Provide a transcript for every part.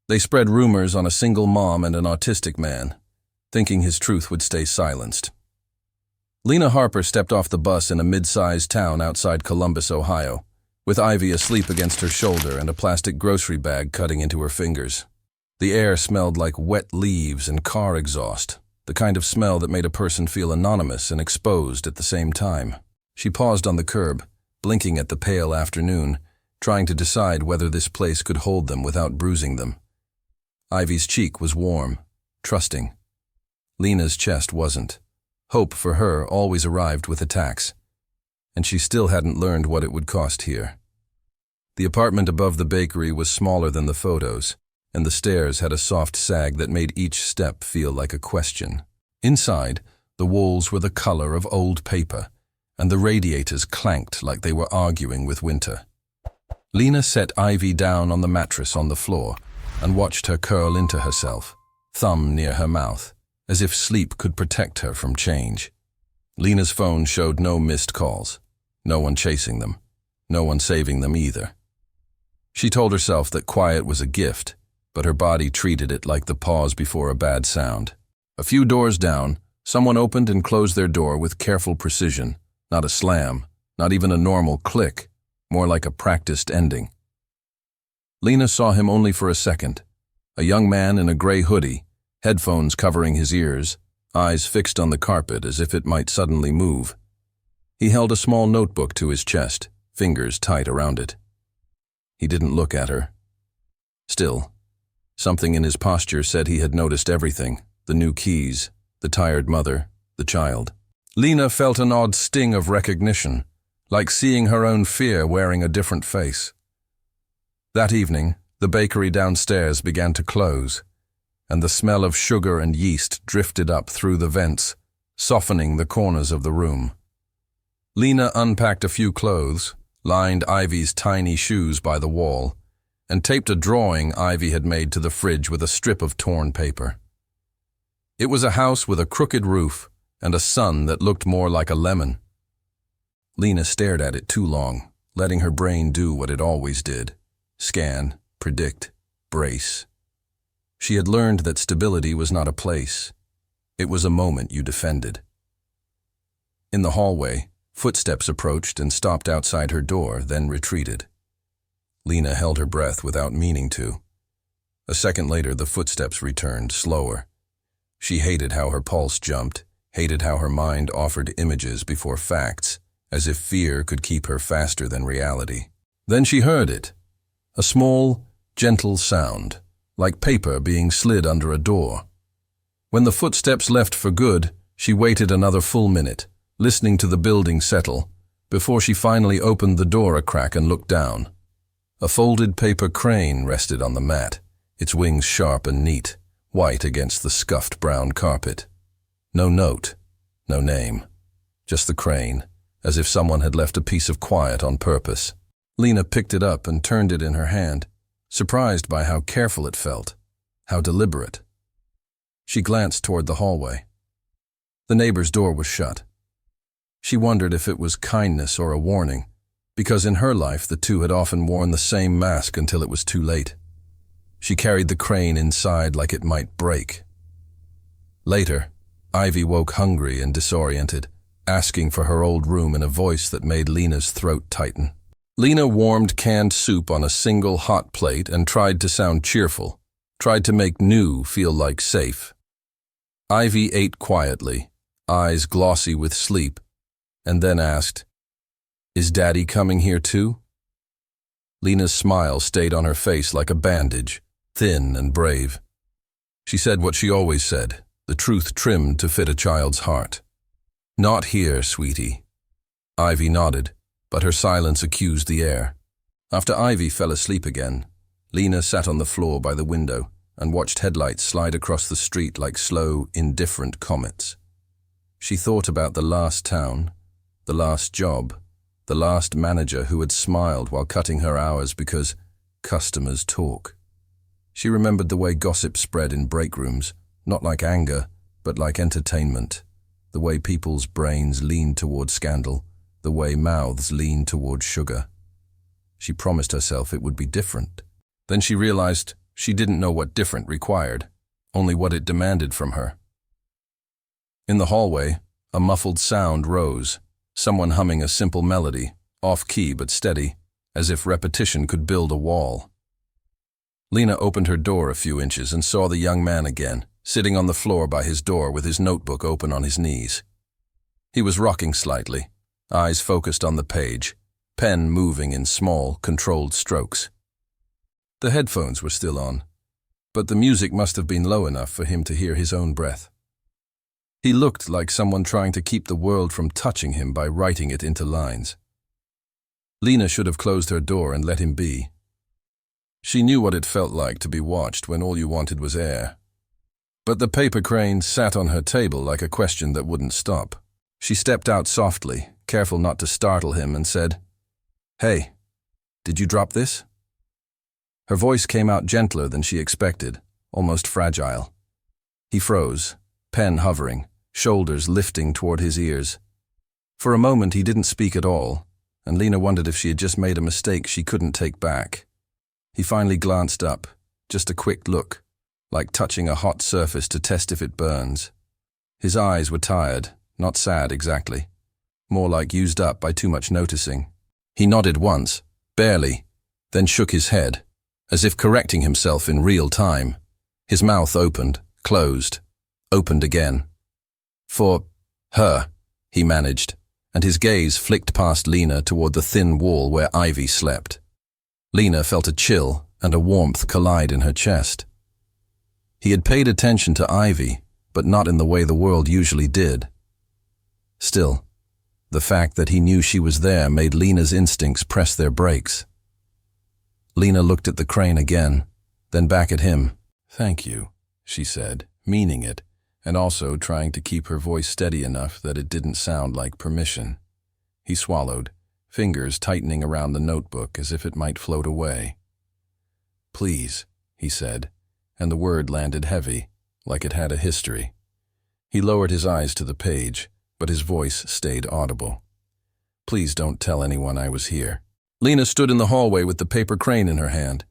They spread rumors on a single mom and an autistic man, thinking his truth would stay silenced. Lena Harper stepped off the bus in a mid-sized town outside Columbus, Ohio, with Ivy asleep against her shoulder and a plastic grocery bag cutting into her fingers. The air smelled like wet leaves and car exhaust, the kind of smell that made a person feel anonymous and exposed at the same time. She paused on the curb, blinking at the pale afternoon, trying to decide whether this place could hold them without bruising them. Ivy's cheek was warm, trusting. Lena's chest wasn't. Hope for her always arrived with attacks, and she still hadn't learned what it would cost here. The apartment above the bakery was smaller than the photos, and the stairs had a soft sag that made each step feel like a question. Inside, the walls were the color of old paper, and the radiators clanked like they were arguing with winter. Lena set Ivy down on the mattress on the floor and watched her curl into herself, thumb near her mouth, as if sleep could protect her from change. Lena's phone showed no missed calls, no one chasing them, no one saving them either. She told herself that quiet was a gift, but her body treated it like the pause before a bad sound. A few doors down, someone opened and closed their door with careful precision, not a slam, not even a normal click, more like a practiced ending. Lena saw him only for a second, a young man in a gray hoodie, headphones covering his ears, eyes fixed on the carpet as if it might suddenly move. He held a small notebook to his chest, fingers tight around it. He didn't look at her. Still, something in his posture said he had noticed everything, the new keys, the tired mother, the child. Lena felt an odd sting of recognition, like seeing her own fear wearing a different face. That evening, the bakery downstairs began to close, and the smell of sugar and yeast drifted up through the vents, softening the corners of the room. Lena unpacked a few clothes, lined Ivy's tiny shoes by the wall, and taped a drawing Ivy had made to the fridge with a strip of torn paper. It was a house with a crooked roof and a sun that looked more like a lemon. Lena stared at it too long, letting her brain do what it always did: scan, predict, brace. She had learned that stability was not a place. It was a moment you defended. In the hallway, footsteps approached and stopped outside her door, then retreated. Lena held her breath without meaning to. A second later, the footsteps returned, slower. She hated how her pulse jumped, hated how her mind offered images before facts, as if fear could keep her faster than reality. Then she heard it, a small, gentle sound, like paper being slid under a door. When the footsteps left for good, she waited another full minute, listening to the building settle, before she finally opened the door a crack and looked down. A folded paper crane rested on the mat, its wings sharp and neat, white against the scuffed brown carpet. No note, no name, just the crane, as if someone had left a piece of quiet on purpose. Lena picked it up and turned it in her hand, surprised by how careful it felt, how deliberate. She glanced toward the hallway. The neighbor's door was shut. She wondered if it was kindness or a warning, because in her life the two had often worn the same mask until it was too late. She carried the crane inside like it might break. Later, Ivy woke hungry and disoriented, asking for her old room in a voice that made Lena's throat tighten. Lena warmed canned soup on a single hot plate and tried to sound cheerful, tried to make new feel like safe. Ivy ate quietly, eyes glossy with sleep, and then asked, "Is Daddy coming here too?" Lena's smile stayed on her face like a bandage, thin and brave. She said what she always said, the truth trimmed to fit a child's heart. "Not here, sweetie." Ivy nodded, but her silence accused the air. After Ivy fell asleep again, Lena sat on the floor by the window and watched headlights slide across the street like slow, indifferent comets. She thought about the last town, the last job, the last manager who had smiled while cutting her hours because customers talk. She remembered the way gossip spread in break rooms, not like anger, but like entertainment, the way people's brains leaned toward scandal, the way mouths leaned toward sugar. She promised herself it would be different. Then she realized She didn't know what different required, only what it demanded from her. In the hallway, a muffled sound rose, someone humming a simple melody, off-key but steady, as if repetition could build a wall. Lena opened her door a few inches and saw the young man again, sitting on the floor by his door with his notebook open on his knees. He was rocking slightly, eyes focused on the page, pen moving in small, controlled strokes. The headphones were still on, but the music must have been low enough for him to hear his own breath. He looked like someone trying to keep the world from touching him by writing it into lines. Lena should have closed her door and let him be. She knew what it felt like to be watched when all you wanted was air. But the paper crane sat on her table like a question that wouldn't stop. She stepped out softly, careful not to startle him, and said, "Hey, did you drop this?" Her voice came out gentler than she expected, almost fragile. He froze, pen hovering, shoulders lifting toward his ears. For a moment he didn't speak at all, and Lena wondered if she had just made a mistake she couldn't take back. He finally glanced up, just a quick look, like touching a hot surface to test if it burns. His eyes were tired, not sad exactly, more like used up by too much noticing. He nodded once, barely, then shook his head, as if correcting himself in real time. His mouth opened, closed, opened again. "For her," he managed, and his gaze flicked past Lena toward the thin wall where Ivy slept. Lena felt a chill and a warmth collide in her chest. He had paid attention to Ivy, but not in the way the world usually did. Still, the fact that he knew she was there made Lena's instincts press their brakes. Lena looked at the crane again, then back at him. "Thank you," she said, meaning it, and also trying to keep her voice steady enough that it didn't sound like permission. He swallowed, fingers tightening around the notebook as if it might float away. "Please," he said, and the word landed heavy, like it had a history. He lowered his eyes to the page, but his voice stayed audible. "Please don't tell anyone I was here." Lena stood in the hallway with the paper crane in her hand,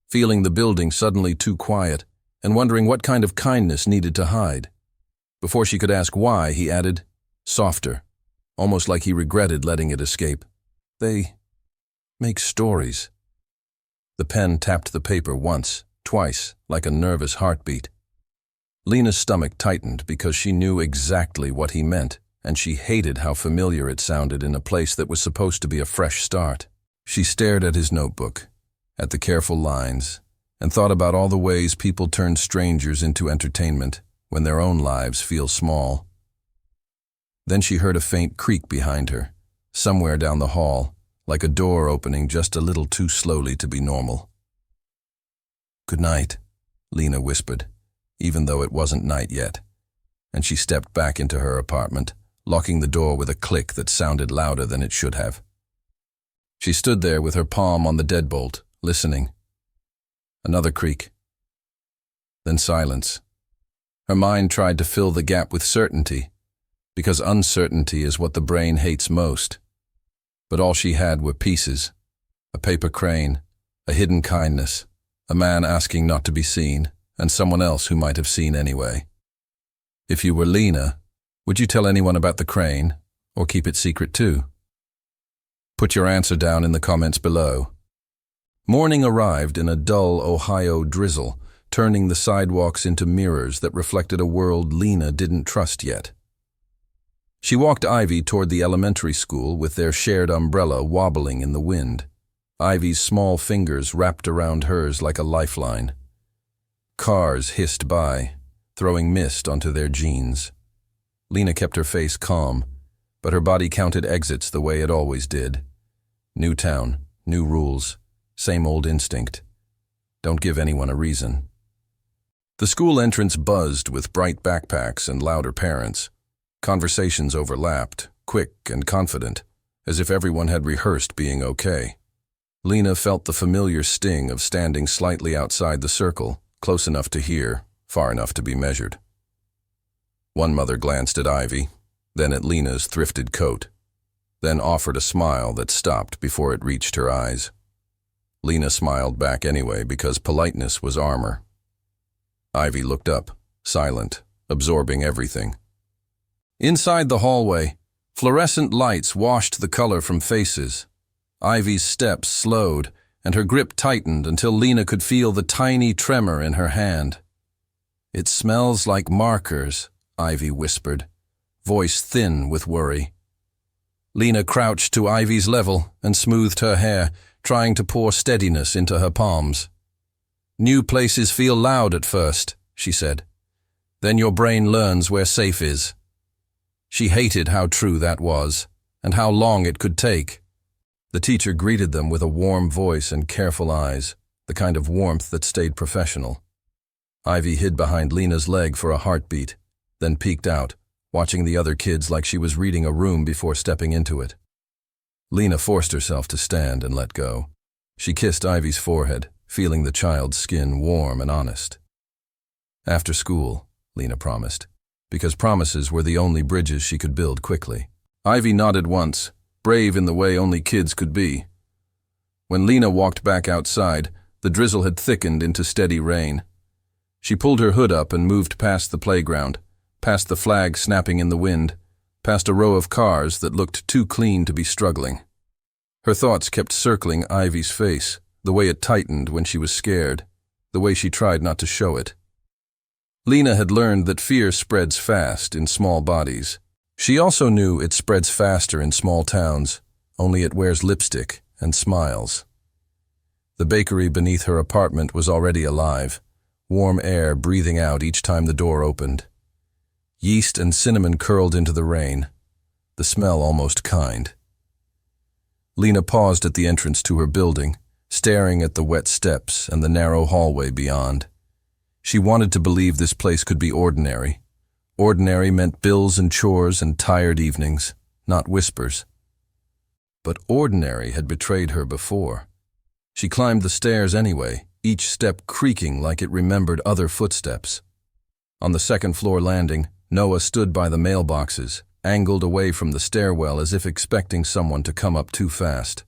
feeling the building suddenly too quiet and wondering what kind of kindness needed to hide. Before she could ask why, he added, softer, almost like he regretted letting it escape. "They make stories." The pen tapped the paper once, twice, like a nervous heartbeat. Lena's stomach tightened because she knew exactly what he meant, and she hated how familiar it sounded in a place that was supposed to be a fresh start. She stared at his notebook, at the careful lines, and thought about all the ways people turn strangers into entertainment when their own lives feel small. Then she heard a faint creak behind her, somewhere down the hall, like a door opening just a little too slowly to be normal. "Good night," Lena whispered, even though it wasn't night yet, and she stepped back into her apartment, locking the door with a click that sounded louder than it should have. She stood there with her palm on the deadbolt, listening. Another creak. Then silence. Her mind tried to fill the gap with certainty, because uncertainty is what the brain hates most. But all she had were pieces: a paper crane, a hidden kindness, a man asking not to be seen, and someone else who might have seen anyway. If you were Lena, would you tell anyone about the crane, or keep it secret too? Put your answer down in the comments below. Morning arrived in a dull Ohio drizzle, turning the sidewalks into mirrors that reflected a world Lena didn't trust yet. She walked Ivy toward the elementary school with their shared umbrella wobbling in the wind. Ivy's small fingers wrapped around hers like a lifeline. Cars hissed by, throwing mist onto their jeans. Lena kept her face calm, but her body counted exits the way it always did. New town, new rules, same old instinct. Don't give anyone a reason. The school entrance buzzed with bright backpacks and louder parents. Conversations overlapped, quick and confident, as if everyone had rehearsed being okay. Lena felt the familiar sting of standing slightly outside the circle, close enough to hear, far enough to be measured. One mother glanced at Ivy, then at Lena's thrifted coat, then offered a smile that stopped before it reached her eyes. Lena smiled back anyway because politeness was armor. Ivy looked up, silent, absorbing everything. Inside the hallway, fluorescent lights washed the color from faces. Ivy's steps slowed, and her grip tightened until Lena could feel the tiny tremor in her hand. "It smells like markers," Ivy whispered, voice thin with worry. Lena crouched to Ivy's level and smoothed her hair, trying to pour steadiness into her palms. "New places feel loud at first," she said. "Then your brain learns where safe is." She hated how true that was, and how long it could take. The teacher greeted them with a warm voice and careful eyes, the kind of warmth that stayed professional. Ivy hid behind Lena's leg for a heartbeat, then peeked out, watching the other kids like she was reading a room before stepping into it. Lena forced herself to stand and let go. She kissed Ivy's forehead, feeling the child's skin warm and honest. "After school," Lena promised, because promises were the only bridges she could build quickly. Ivy nodded once, brave in the way only kids could be. When Lena walked back outside, the drizzle had thickened into steady rain. She pulled her hood up and moved past the playground, past the flag snapping in the wind, past a row of cars that looked too clean to be struggling. Her thoughts kept circling Ivy's face, the way it tightened when she was scared, the way she tried not to show it. Lena had learned that fear spreads fast in small bodies. She also knew it spreads faster in small towns, only it wears lipstick and smiles. The bakery beneath her apartment was already alive, warm air breathing out each time the door opened. Yeast and cinnamon curled into the rain, the smell almost kind. Lena paused at the entrance to her building, staring at the wet steps and the narrow hallway beyond. She wanted to believe this place could be ordinary. Ordinary meant bills and chores and tired evenings, not whispers. But ordinary had betrayed her before. She climbed the stairs anyway, each step creaking like it remembered other footsteps. On the second-floor landing, Noah stood by the mailboxes, angled away from the stairwell as if expecting someone to come up too fast.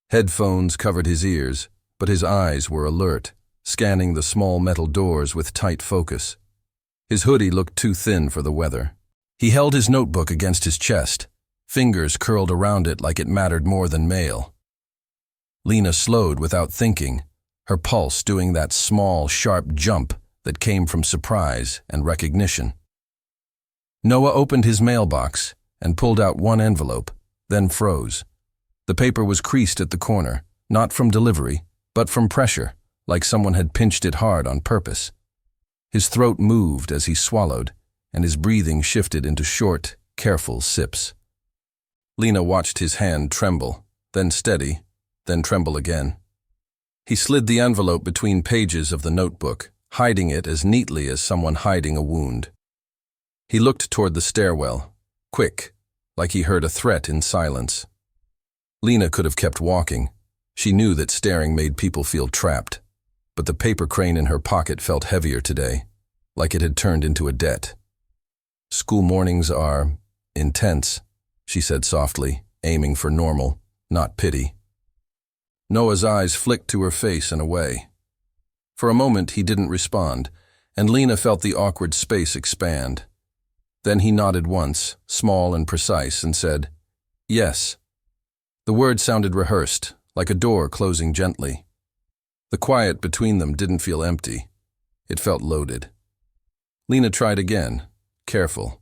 Headphones covered his ears, but his eyes were alert, scanning the small metal doors with tight focus. His hoodie looked too thin for the weather. He held his notebook against his chest, fingers curled around it like it mattered more than mail. Lena slowed without thinking, her pulse doing that small, sharp jump that came from surprise and recognition. Noah opened his mailbox and pulled out one envelope, then froze. The paper was creased at the corner, not from delivery, but from pressure, like someone had pinched it hard on purpose. His throat moved as he swallowed, and his breathing shifted into short, careful sips. Lena watched his hand tremble, then steady, then tremble again. He slid the envelope between pages of the notebook, hiding it as neatly as someone hiding a wound. He looked toward the stairwell, quick, like he heard a threat in silence. Lena could have kept walking. She knew that staring made people feel trapped. But the paper crane in her pocket felt heavier today, like it had turned into a debt. "School mornings are intense," she said softly, aiming for normal, not pity. Noah's eyes flicked to her face and away. For a moment he didn't respond, and Lena felt the awkward space expand. Then he nodded once, small and precise, and said, "Yes." The word sounded rehearsed, like a door closing gently. The quiet between them didn't feel empty. It felt loaded. Lena tried again, careful.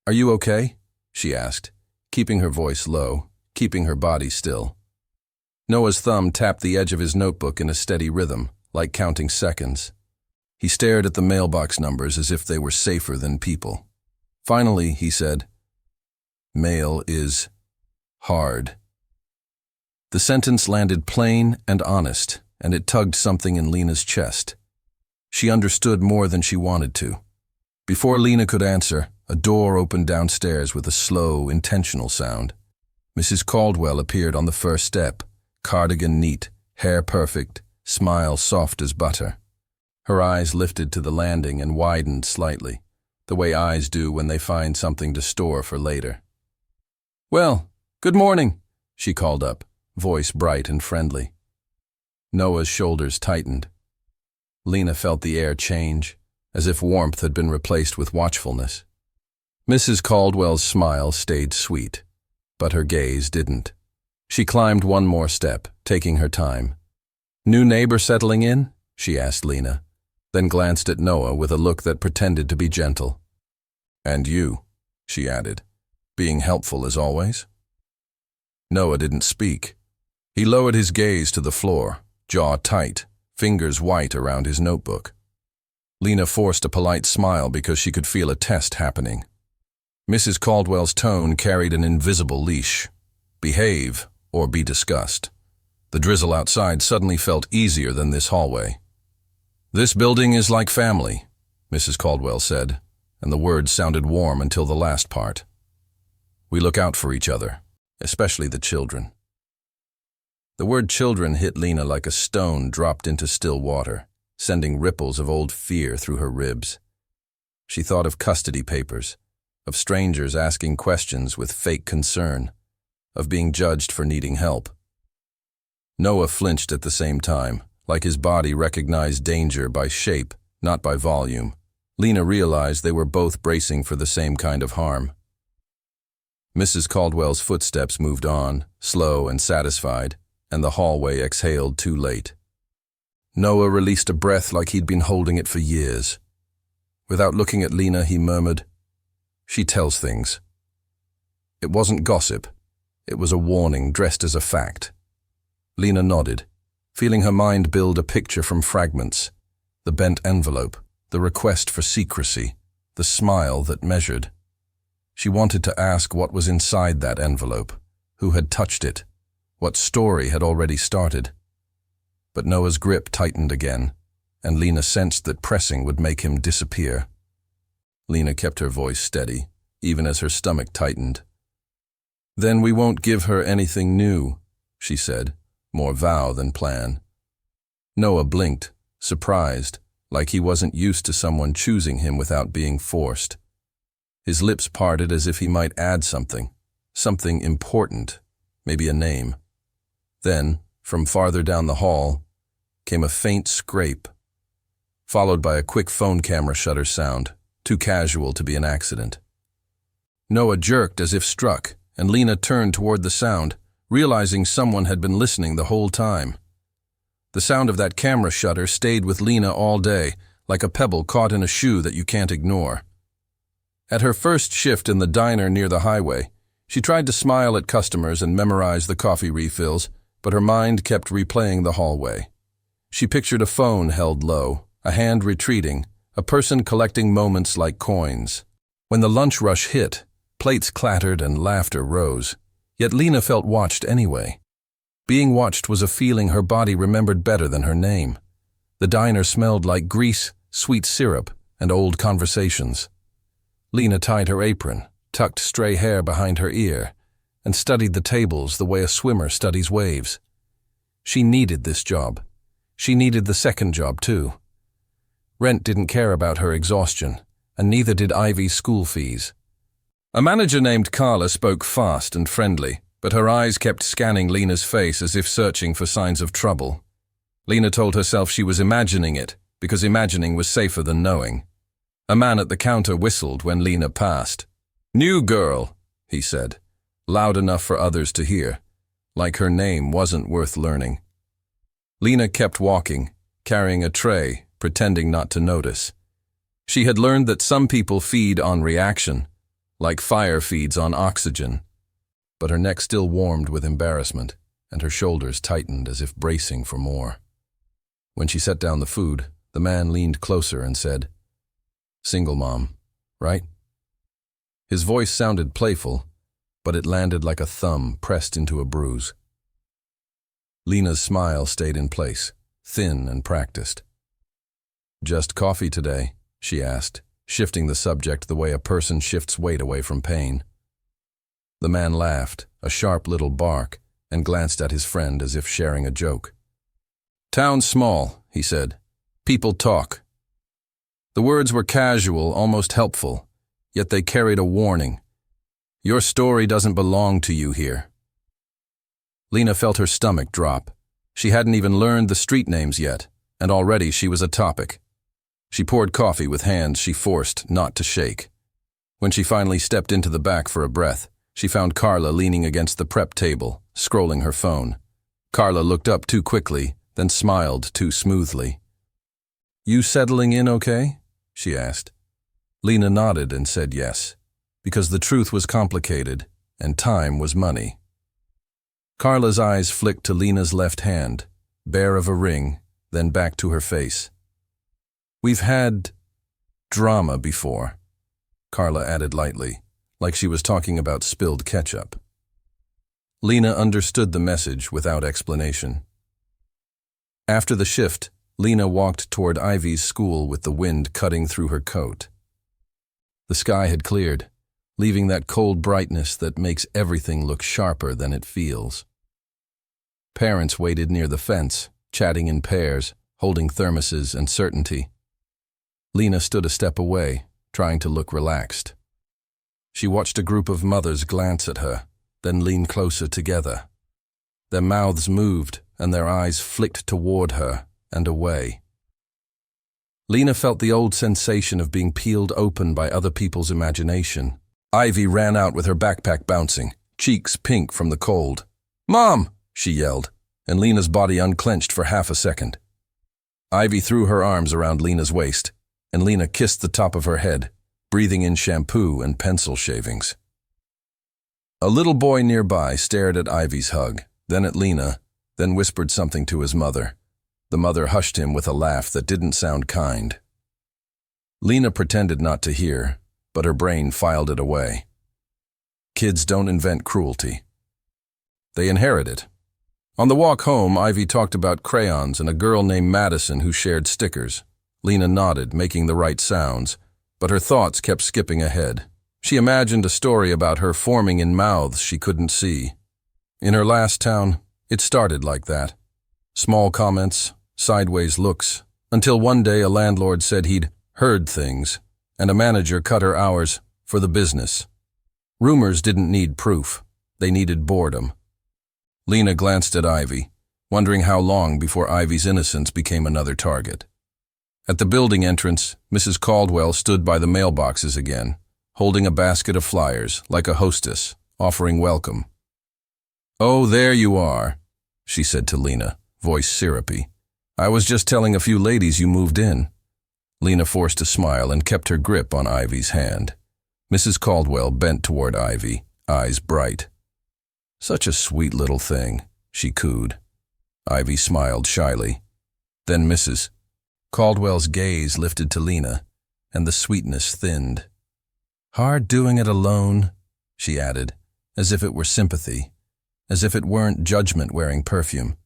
"Are you okay?" she asked, keeping her voice low, keeping her body still. Noah's thumb tapped the edge of his notebook in a steady rhythm, like counting seconds. He stared at the mailbox numbers as if they were safer than people. Finally, he said, "Mail is hard." The sentence landed plain and honest, and it tugged something in Lena's chest. She understood more than she wanted to. Before Lena could answer, a door opened downstairs with a slow, intentional sound. Mrs. Caldwell appeared on the first step, cardigan neat, hair perfect, smile soft as butter. Her eyes lifted to the landing and widened slightly, the way eyes do when they find something to store for later. "Well, good morning," she called up, voice bright and friendly. Noah's shoulders tightened. Lena felt the air change, as if warmth had been replaced with watchfulness. Mrs. Caldwell's smile stayed sweet, but her gaze didn't. She climbed one more step, taking her time. "New neighbor settling in?" she asked Lena, then glanced at Noah with a look that pretended to be gentle. "And you," she added, "being helpful as always?" Noah didn't speak. He lowered his gaze to the floor, jaw tight, fingers white around his notebook. Lena forced a polite smile because she could feel a test happening. Mrs. Caldwell's tone carried an invisible leash. Behave or be discussed. The drizzle outside suddenly felt easier than this hallway. "This building is like family," Mrs. Caldwell said, and the words sounded warm until the last part. "We look out for each other, especially the children." The word children hit Lena like a stone dropped into still water, sending ripples of old fear through her ribs. She thought of custody papers, of strangers asking questions with fake concern, of being judged for needing help. Noah flinched at the same time, like his body recognized danger by shape, not by volume. Lena realized they were both bracing for the same kind of harm. Mrs. Caldwell's footsteps moved on, slow and satisfied, and the hallway exhaled too late. Noah released a breath like he'd been holding it for years. Without looking at Lena, he murmured, "She tells things." It wasn't gossip. It was a warning dressed as a fact. Lena nodded, feeling her mind build a picture from fragments. The bent envelope, the request for secrecy, the smile that measured. She wanted to ask what was inside that envelope, who had touched it, what story had already started. But Noah's grip tightened again, and Lena sensed that pressing would make him disappear. Lena kept her voice steady, even as her stomach tightened. "Then we won't give her anything new," she said, more vow than plan. Noah blinked, surprised, like he wasn't used to someone choosing him without being forced. His lips parted as if he might add something important, maybe a name. Then, from farther down the hall, came a faint scrape, followed by a quick phone camera shutter sound, too casual to be an accident. Noah jerked as if struck, and Lena turned toward the sound, realizing someone had been listening the whole time. The sound of that camera shutter stayed with Lena all day, like a pebble caught in a shoe that you can't ignore. At her first shift in the diner near the highway, she tried to smile at customers and memorize the coffee refills, but her mind kept replaying the hallway. She pictured a phone held low, a hand retreating, a person collecting moments like coins. When the lunch rush hit, plates clattered and laughter rose. Yet Lena felt watched anyway. Being watched was a feeling her body remembered better than her name. The diner smelled like grease, sweet syrup, and old conversations. Lena tied her apron, tucked stray hair behind her ear, and studied the tables the way a swimmer studies waves. She needed this job. She needed the second job, too. Rent didn't care about her exhaustion, and neither did Ivy's school fees. A manager named Carla spoke fast and friendly, but her eyes kept scanning Lena's face as if searching for signs of trouble. Lena told herself she was imagining it, because imagining was safer than knowing. A man at the counter whistled when Lena passed. "New girl," he said, loud enough for others to hear, like her name wasn't worth learning. Lena kept walking, carrying a tray, pretending not to notice. She had learned that some people feed on reaction, like fire feeds on oxygen. But her neck still warmed with embarrassment, and her shoulders tightened as if bracing for more. When she set down the food, the man leaned closer and said, "Single mom, right?" His voice sounded playful, but it landed like a thumb pressed into a bruise. Lena's smile stayed in place, thin and practiced. "Just coffee today?" she asked, shifting the subject the way a person shifts weight away from pain. The man laughed, a sharp little bark, and glanced at his friend as if sharing a joke. "Town's small," he said. "People talk." The words were casual, almost helpful, yet they carried a warning. Your story doesn't belong to you here. Lena felt her stomach drop, She hadn't even learned the street names yet, and already she was a topic. She poured coffee with hands she forced not to shake. When she finally stepped into the back for a breath, she found Carla leaning against the prep table, scrolling her phone. Carla looked up too quickly, then smiled too smoothly. "You settling in okay?" she asked. Lena nodded and said yes, because the truth was complicated and time was money. Carla's eyes flicked to Lena's left hand, bare of a ring, then back to her face. "We've had drama before," Carla added lightly, like she was talking about spilled ketchup. Lena understood the message without explanation. After the shift, Lena walked toward Ivy's school with the wind cutting through her coat. The sky had cleared, leaving that cold brightness that makes everything look sharper than it feels. Parents waited near the fence, chatting in pairs, holding thermoses and certainty. Lena stood a step away, trying to look relaxed. She watched a group of mothers glance at her, then lean closer together. Their mouths moved, and their eyes flicked toward her and away. Lena felt the old sensation of being peeled open by other people's imagination. Ivy ran out with her backpack bouncing, cheeks pink from the cold. "Mom!" she yelled, and Lena's body unclenched for half a second. Ivy threw her arms around Lena's waist, and Lena kissed the top of her head, breathing in shampoo and pencil shavings. A little boy nearby stared at Ivy's hug, then at Lena, then whispered something to his mother. The mother hushed him with a laugh that didn't sound kind. Lena pretended not to hear, but her brain filed it away. Kids don't invent cruelty. They inherit it. On the walk home, Ivy talked about crayons and a girl named Madison who shared stickers. Lena nodded, making the right sounds, but her thoughts kept skipping ahead. She imagined a story about her forming in mouths she couldn't see. In her last town, it started like that. Small comments, sideways looks, until one day a landlord said he'd heard things, and a manager cut her hours for the business. Rumors didn't need proof. They needed boredom. Lena glanced at Ivy, wondering how long before Ivy's innocence became another target. At the building entrance, Mrs. Caldwell stood by the mailboxes again, holding a basket of flyers, like a hostess, offering welcome. "Oh, there you are," she said to Lena, voice syrupy. "I was just telling a few ladies you moved in." Lena forced a smile and kept her grip on Ivy's hand. Mrs. Caldwell bent toward Ivy, eyes bright. "Such a sweet little thing," she cooed. Ivy smiled shyly. Then Mrs. Caldwell's gaze lifted to Lena, and the sweetness thinned. "Hard doing it alone," she added, as if it were sympathy, as if it weren't judgment wearing perfume.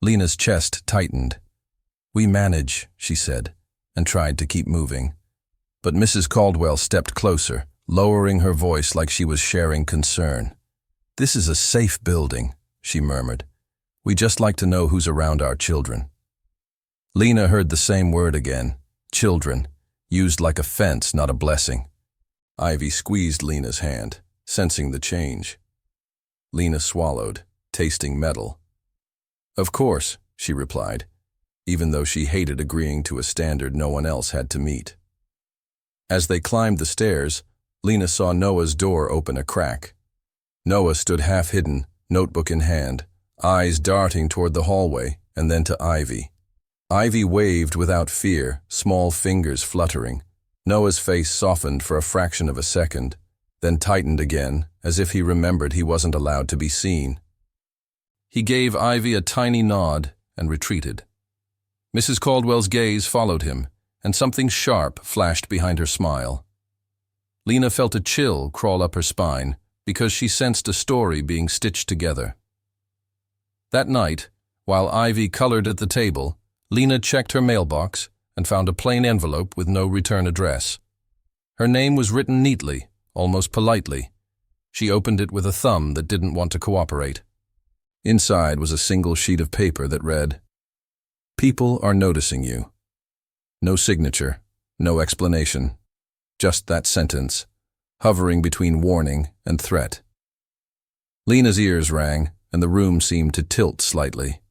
Lena's chest tightened. "We manage," she said, and tried to keep moving. But Mrs. Caldwell stepped closer, lowering her voice like she was sharing concern. "This is a safe building," she murmured. "We just like to know who's around our children." Lena heard the same word again, children, used like a fence, not a blessing. Ivy squeezed Lena's hand, sensing the change. Lena swallowed, tasting metal. "Of course," she replied, even though she hated agreeing to a standard no one else had to meet. As they climbed the stairs, Lena saw Noah's door open a crack. Noah stood half-hidden, notebook in hand, eyes darting toward the hallway, and then to Ivy. Ivy waved without fear, small fingers fluttering. Noah's face softened for a fraction of a second, then tightened again, as if he remembered he wasn't allowed to be seen. He gave Ivy a tiny nod and retreated. Mrs. Caldwell's gaze followed him, and something sharp flashed behind her smile. Lena felt a chill crawl up her spine because she sensed a story being stitched together. That night, while Ivy colored at the table, Lena checked her mailbox and found a plain envelope with no return address. Her name was written neatly, almost politely. She opened it with a thumb that didn't want to cooperate. Inside was a single sheet of paper that read, "People are noticing you." No signature, no explanation, just that sentence, hovering between warning and threat. Lena's ears rang, and the room seemed to tilt slightly.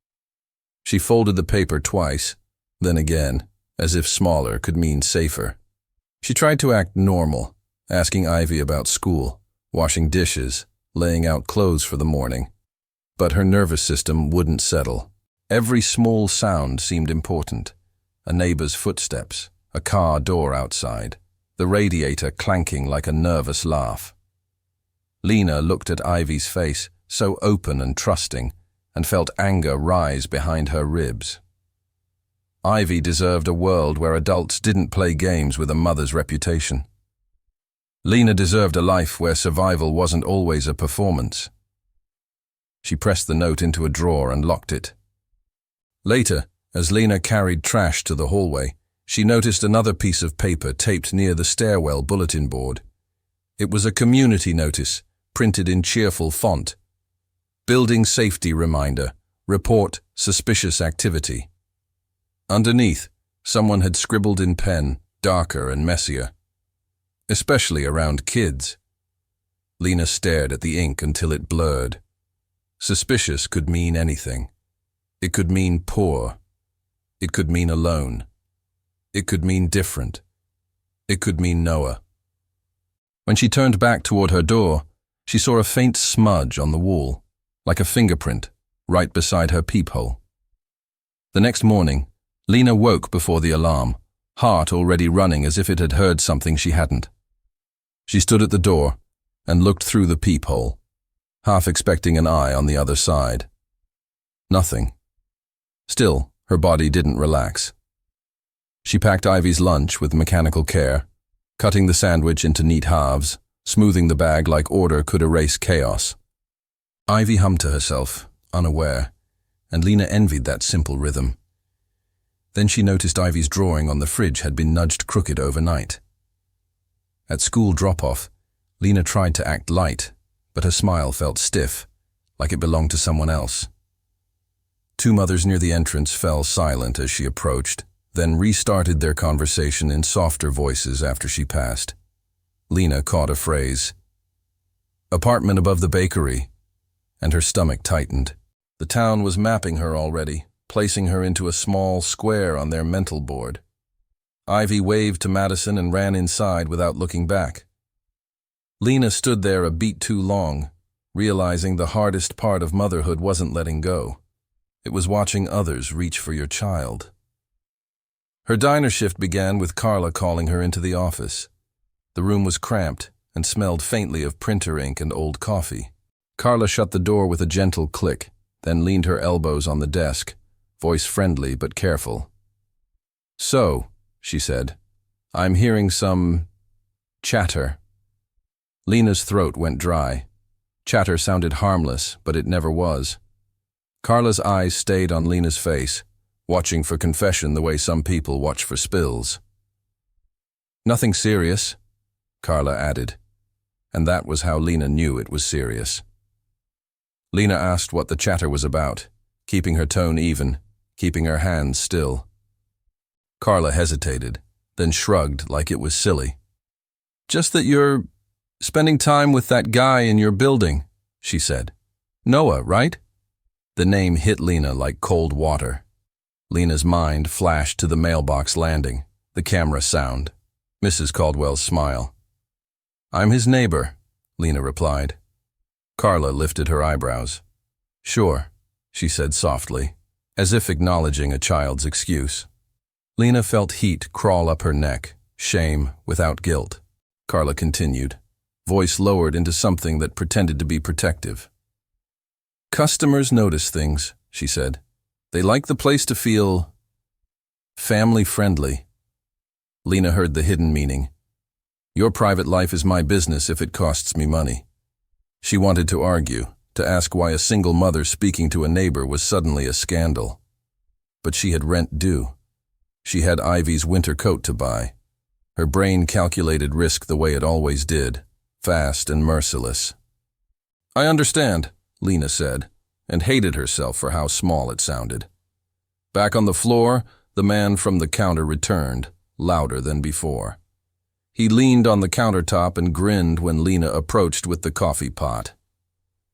She folded the paper twice, then again, as if smaller could mean safer. She tried to act normal, asking Ivy about school, washing dishes, laying out clothes for the morning. But her nervous system wouldn't settle. Every small sound seemed important. A neighbor's footsteps, a car door outside, the radiator clanking like a nervous laugh. Lena looked at Ivy's face, so open and trusting, and felt anger rise behind her ribs. Ivy deserved a world where adults didn't play games with a mother's reputation. Lena deserved a life where survival wasn't always a performance. She pressed the note into a drawer and locked it. Later, as Lena carried trash to the hallway, she noticed another piece of paper taped near the stairwell bulletin board. It was a community notice, printed in cheerful font. Building safety reminder. Report suspicious activity. Underneath, someone had scribbled in pen, darker and messier. Especially around kids. Lena stared at the ink until it blurred. Suspicious could mean anything. It could mean poor. It could mean alone. It could mean different. It could mean Noah. When she turned back toward her door, she saw a faint smudge on the wall, like a fingerprint, right beside her peephole. The next morning, Lena woke before the alarm, heart already running as if it had heard something she hadn't. She stood at the door and looked through the peephole, half expecting an eye on the other side. Nothing. Still, her body didn't relax. She packed Ivy's lunch with mechanical care, cutting the sandwich into neat halves, smoothing the bag like order could erase chaos. Ivy hummed to herself, unaware, and Lena envied that simple rhythm. Then she noticed Ivy's drawing on the fridge had been nudged crooked overnight. At school drop-off, Lena tried to act light, but her smile felt stiff, like it belonged to someone else. Two mothers near the entrance fell silent as she approached, then restarted their conversation in softer voices after she passed. Lena caught a phrase. Apartment above the bakery, and her stomach tightened. The town was mapping her already, placing her into a small square on their mental board. Ivy waved to Madison and ran inside without looking back. Lena stood there a beat too long, realizing the hardest part of motherhood wasn't letting go. It was watching others reach for your child. Her diner shift began with Carla calling her into the office. The room was cramped and smelled faintly of printer ink and old coffee. Carla shut the door with a gentle click, then leaned her elbows on the desk, voice friendly but careful. "So," she said, "I'm hearing some chatter." Lena's throat went dry. Chatter sounded harmless, but it never was. Carla's eyes stayed on Lena's face, watching for confession the way some people watch for spills. "Nothing serious," Carla added, and that was how Lena knew it was serious. Lena asked what the chatter was about, keeping her tone even, keeping her hands still. Carla hesitated, then shrugged like it was silly. "Just that you're spending time with that guy in your building," she said. "Noah, right?" The name hit Lena like cold water. Lena's mind flashed to the mailbox landing, the camera sound, Mrs. Caldwell's smile. "I'm his neighbor," Lena replied. Carla lifted her eyebrows. "Sure," she said softly, as if acknowledging a child's excuse. Lena felt heat crawl up her neck, shame without guilt. Carla continued, voice lowered into something that pretended to be protective. "Customers notice things," she said. "They like the place to feel family-friendly." Lena heard the hidden meaning. "Your private life is my business if it costs me money." She wanted to argue, to ask why a single mother speaking to a neighbor was suddenly a scandal. But she had rent due. She had Ivy's winter coat to buy. Her brain calculated risk the way it always did, fast and merciless. "I understand," Lena said, and hated herself for how small it sounded. Back on the floor, the man from the counter returned, louder than before. He leaned on the countertop and grinned when Lena approached with the coffee pot.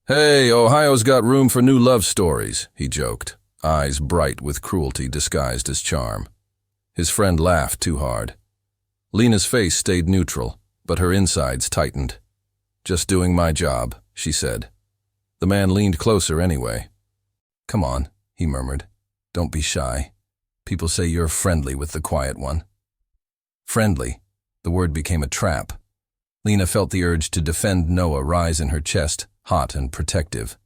"Hey, Ohio's got room for new love stories," he joked. eyes bright with cruelty disguised as charm. His friend laughed too hard. Lena's face stayed neutral, but her insides tightened. "Just doing my job," she said. The man leaned closer anyway. "Come on," he murmured. "Don't be shy. People say you're friendly with the quiet one." Friendly. The word became a trap. Lena felt the urge to defend Noah rise in her chest, hot and protective.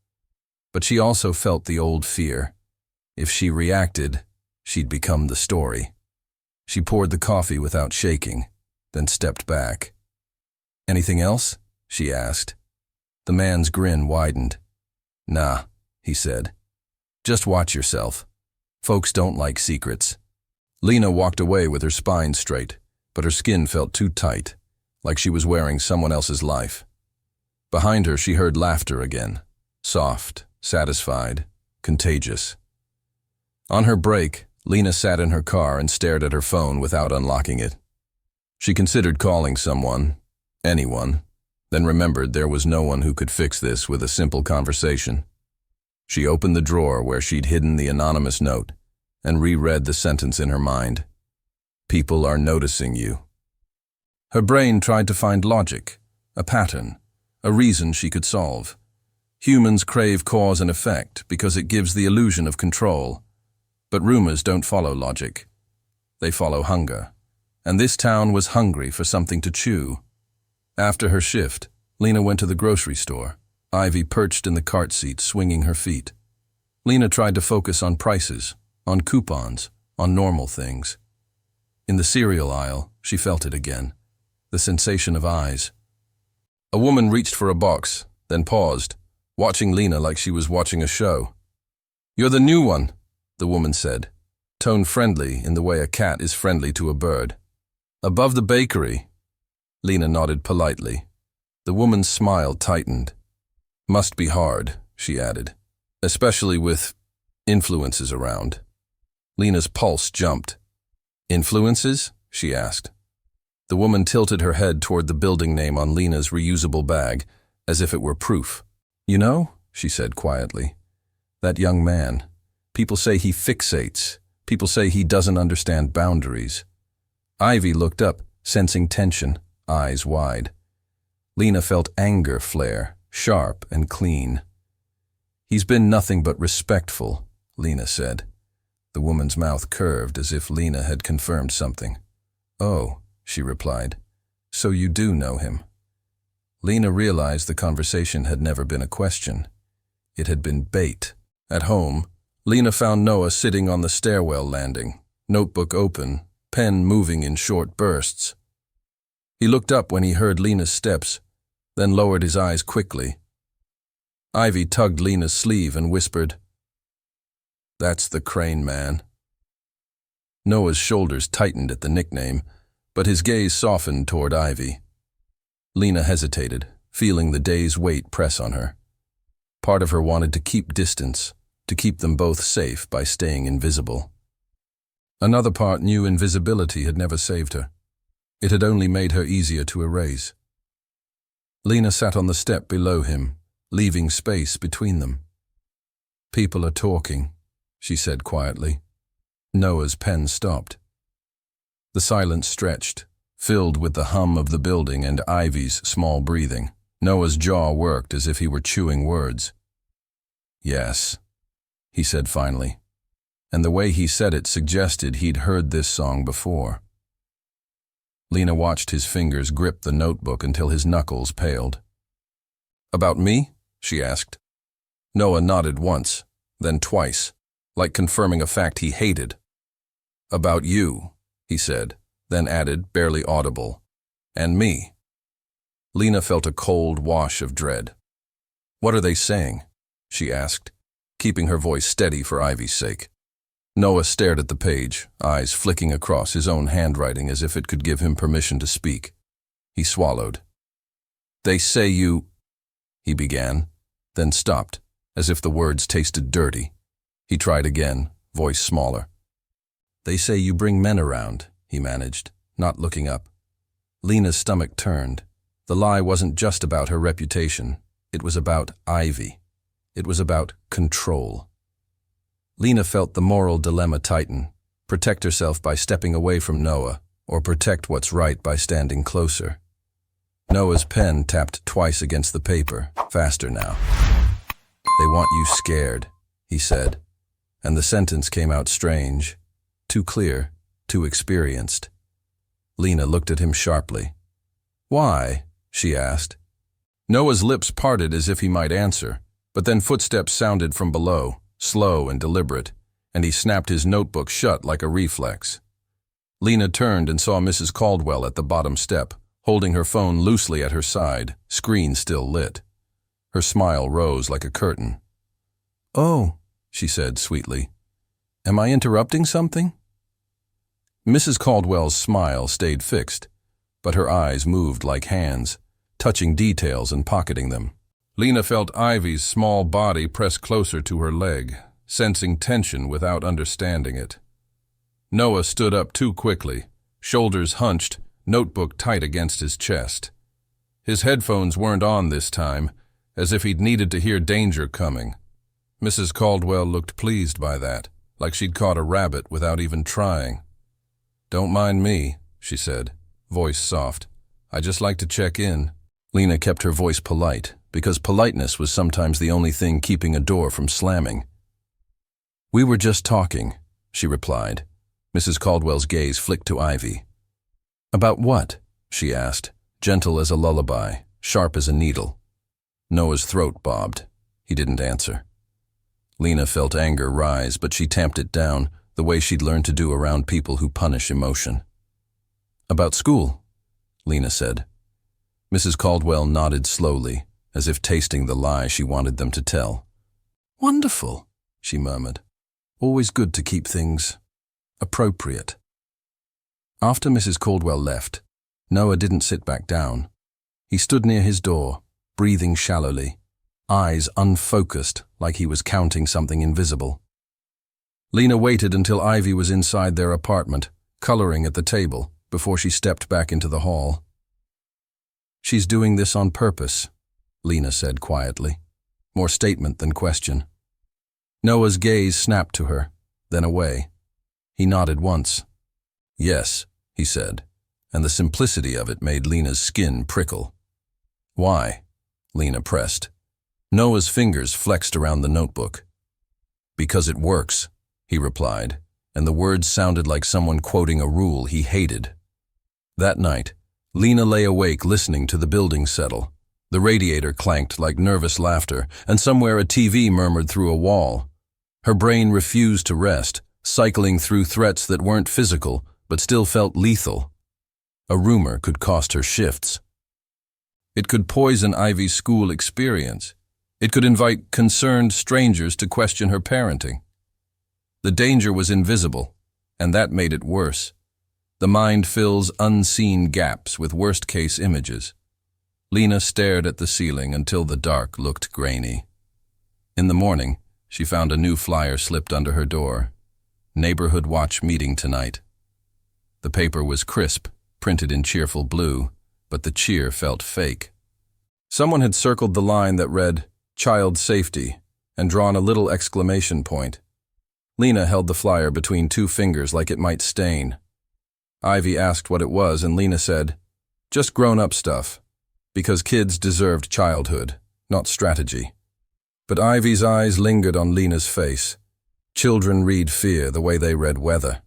But she also felt the old fear. If she reacted, she'd become the story. She poured the coffee without shaking, then stepped back. "Anything else?" she asked. The man's grin widened. "Nah," he said. "Just watch yourself. Folks don't like secrets." Lena walked away with her spine straight, but her skin felt too tight, like she was wearing someone else's life. Behind her she heard laughter again, soft, satisfied, contagious. On her break, Lena sat in her car and stared at her phone without unlocking it. She considered calling someone, anyone, then remembered there was no one who could fix this with a simple conversation. She opened the drawer where she'd hidden the anonymous note and reread the sentence in her mind. "People are noticing you." Her brain tried to find logic, a pattern, a reason she could solve. Humans crave cause and effect because it gives the illusion of control. But rumors don't follow logic. They follow hunger. And this town was hungry for something to chew. After her shift, Lena went to the grocery store, Ivy perched in the cart seat, swinging her feet. Lena tried to focus on prices, on coupons, on normal things. In the cereal aisle, she felt it again, the sensation of eyes. A woman reached for a box, then paused, watching Lena like she was watching a show. "You're the new one," the woman said, tone friendly in the way a cat is friendly to a bird. "Above the bakery." Lena nodded politely. The woman's smile tightened. "Must be hard," she added, "especially with influences around." Lena's pulse jumped. "Influences?" she asked. The woman tilted her head toward the building name on Lena's reusable bag, as if it were proof. "You know," she said quietly, "that young man. People say he fixates. People say he doesn't understand boundaries." Ivy looked up, sensing tension, eyes wide. Lena felt anger flare, sharp and clean. "He's been nothing but respectful," Lena said. The woman's mouth curved as if Lena had confirmed something. "Oh," she replied, "so you do know him." Lena realized the conversation had never been a question. It had been bait. At home, Lena found Noah sitting on the stairwell landing, notebook open, pen moving in short bursts. He looked up when he heard Lena's steps, then lowered his eyes quickly. Ivy tugged Lena's sleeve and whispered, "That's the Crane man." Noah's shoulders tightened at the nickname, but his gaze softened toward Ivy. Lena hesitated, feeling the day's weight press on her. Part of her wanted to keep distance, to keep them both safe by staying invisible. Another part knew invisibility had never saved her. It had only made her easier to erase. Lena sat on the step below him, leaving space between them. "People are talking," she said quietly. Noah's pen stopped. The silence stretched, filled with the hum of the building and Ivy's small breathing. Noah's jaw worked as if he were chewing words. "Yes," he said finally, and the way he said it suggested he'd heard this song before. Lena watched his fingers grip the notebook until his knuckles paled. "About me?" she asked. Noah nodded once, then twice, like confirming a fact he hated. "About you," he said, then added, barely audible, "and me." Lena felt a cold wash of dread. "What are they saying?" she asked, keeping her voice steady for Ivy's sake. Noah stared at the page, eyes flicking across his own handwriting as if it could give him permission to speak. He swallowed. "They say you—" he began, then stopped, as if the words tasted dirty. He tried again, voice smaller. "They say you bring men around," he managed, not looking up. Lena's stomach turned. The lie wasn't just about her reputation. It was about Ivy. It was about control. Lena felt the moral dilemma tighten. Protect herself by stepping away from Noah, or protect what's right by standing closer. Noah's pen tapped twice against the paper, faster now. "They want you scared," he said, and the sentence came out strange. Too clear, too experienced. Lena looked at him sharply. "Why?" she asked. Noah's lips parted as if he might answer, but then footsteps sounded from below, slow and deliberate, and he snapped his notebook shut like a reflex. Lena turned and saw Mrs. Caldwell at the bottom step, holding her phone loosely at her side, screen still lit. Her smile rose like a curtain. "Oh," she said sweetly. "Am I interrupting something?" Mrs. Caldwell's smile stayed fixed, but her eyes moved like hands, touching details and pocketing them. Lena felt Ivy's small body press closer to her leg, sensing tension without understanding it. Noah stood up too quickly, shoulders hunched, notebook tight against his chest. His headphones weren't on this time, as if he'd needed to hear danger coming. Mrs. Caldwell looked pleased by that, like she'd caught a rabbit without even trying. "Don't mind me," she said, voice soft. "I just like to check in." Lena kept her voice polite, because politeness was sometimes the only thing keeping a door from slamming. "We were just talking," she replied. Mrs. Caldwell's gaze flicked to Ivy. "About what?" she asked, gentle as a lullaby, sharp as a needle. Noah's throat bobbed. He didn't answer. Lena felt anger rise, but she tamped it down, the way she'd learned to do around people who punish emotion. "About school," Lena said. Mrs. Caldwell nodded slowly, as if tasting the lie she wanted them to tell. "Wonderful," she murmured. "Always good to keep things appropriate." After Mrs. Caldwell left, Noah didn't sit back down. He stood near his door, breathing shallowly, eyes unfocused like he was counting something invisible. Lena waited until Ivy was inside their apartment, coloring at the table, before she stepped back into the hall. "She's doing this on purpose," Lena said quietly, more statement than question. Noah's gaze snapped to her, then away. He nodded once. "Yes," he said, and the simplicity of it made Lena's skin prickle. "Why?" Lena pressed. Noah's fingers flexed around the notebook. "Because it works," he replied, and the words sounded like someone quoting a rule he hated. That night, Lena lay awake listening to the building settle. The radiator clanked like nervous laughter, and somewhere a TV murmured through a wall. Her brain refused to rest, cycling through threats that weren't physical, but still felt lethal. A rumor could cost her shifts. It could poison Ivy's school experience. It could invite concerned strangers to question her parenting. The danger was invisible, and that made it worse. The mind fills unseen gaps with worst-case images. Lena stared at the ceiling until the dark looked grainy. In the morning, she found a new flyer slipped under her door. "Neighborhood Watch meeting tonight." The paper was crisp, printed in cheerful blue, but the cheer felt fake. Someone had circled the line that read, "Child Safety," and drawn a little exclamation point. Lena held the flyer between two fingers like it might stain. Ivy asked what it was, and Lena said, "Just grown-up stuff, because kids deserved childhood, not strategy." But Ivy's eyes lingered on Lena's face. Children read fear the way they read weather.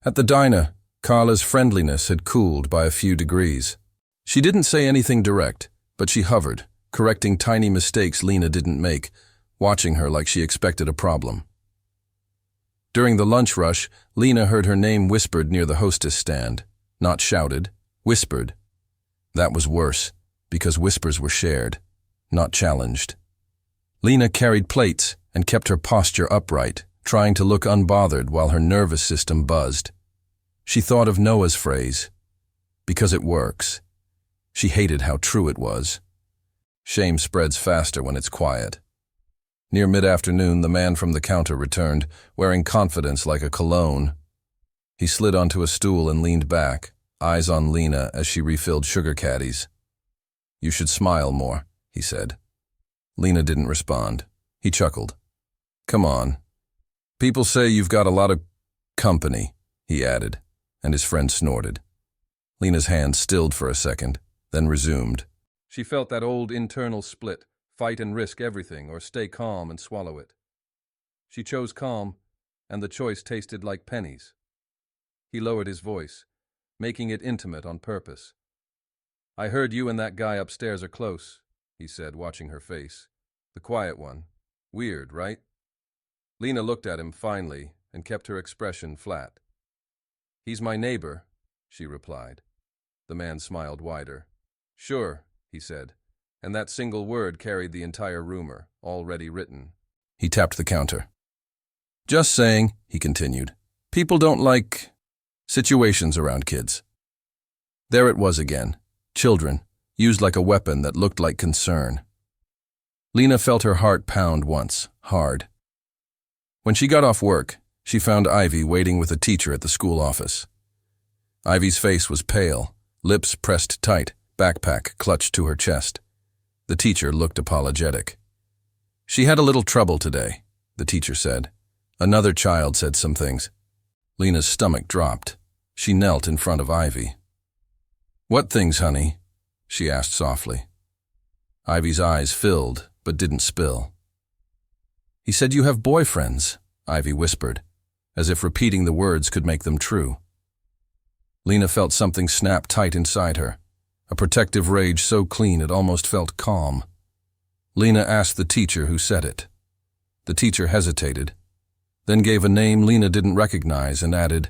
At the diner, Carla's friendliness had cooled by a few degrees. She didn't say anything direct, but she hovered, correcting tiny mistakes Lena didn't make, watching her like she expected a problem. During the lunch rush, Lena heard her name whispered near the hostess stand. Not shouted, whispered. That was worse, because whispers were shared, not challenged. Lena carried plates and kept her posture upright, trying to look unbothered while her nervous system buzzed. She thought of Noah's phrase, "Because it works." She hated how true it was. Shame spreads faster when it's quiet. Near mid-afternoon, the man from the counter returned, wearing confidence like a cologne. He slid onto a stool and leaned back, eyes on Lena as she refilled sugar caddies. "You should smile more," he said. Lena didn't respond. He chuckled. "Come on. People say you've got a lot of company, he added, and his friend snorted. Lena's hand stilled for a second, then resumed. She felt that old internal split, fight and risk everything, or stay calm and swallow it. She chose calm, and the choice tasted like pennies. He lowered his voice, making it intimate on purpose. I heard you and that guy upstairs are close, he said, watching her face. The quiet one. Weird, right? Lena looked at him finally and kept her expression flat. He's my neighbor, she replied. The man smiled wider. Sure, he said, and that single word carried the entire rumor, already written. He tapped the counter. Just saying, he continued. People don't like situations around kids. There it was again. Children, used like a weapon that looked like concern. Lena felt her heart pound once, hard. When she got off work, she found Ivy waiting with a teacher at the school office. Ivy's face was pale, lips pressed tight, backpack clutched to her chest. The teacher looked apologetic. She had a little trouble today, the teacher said. Another child said some things. Lena's stomach dropped. She knelt in front of Ivy. What things, honey? She asked softly. Ivy's eyes filled, but didn't spill. He said you have boyfriends, Ivy whispered, as if repeating the words could make them true. Lena felt something snap tight inside her, a protective rage so clean it almost felt calm. Lena asked the teacher who said it. The teacher hesitated, then gave a name Lena didn't recognize and added,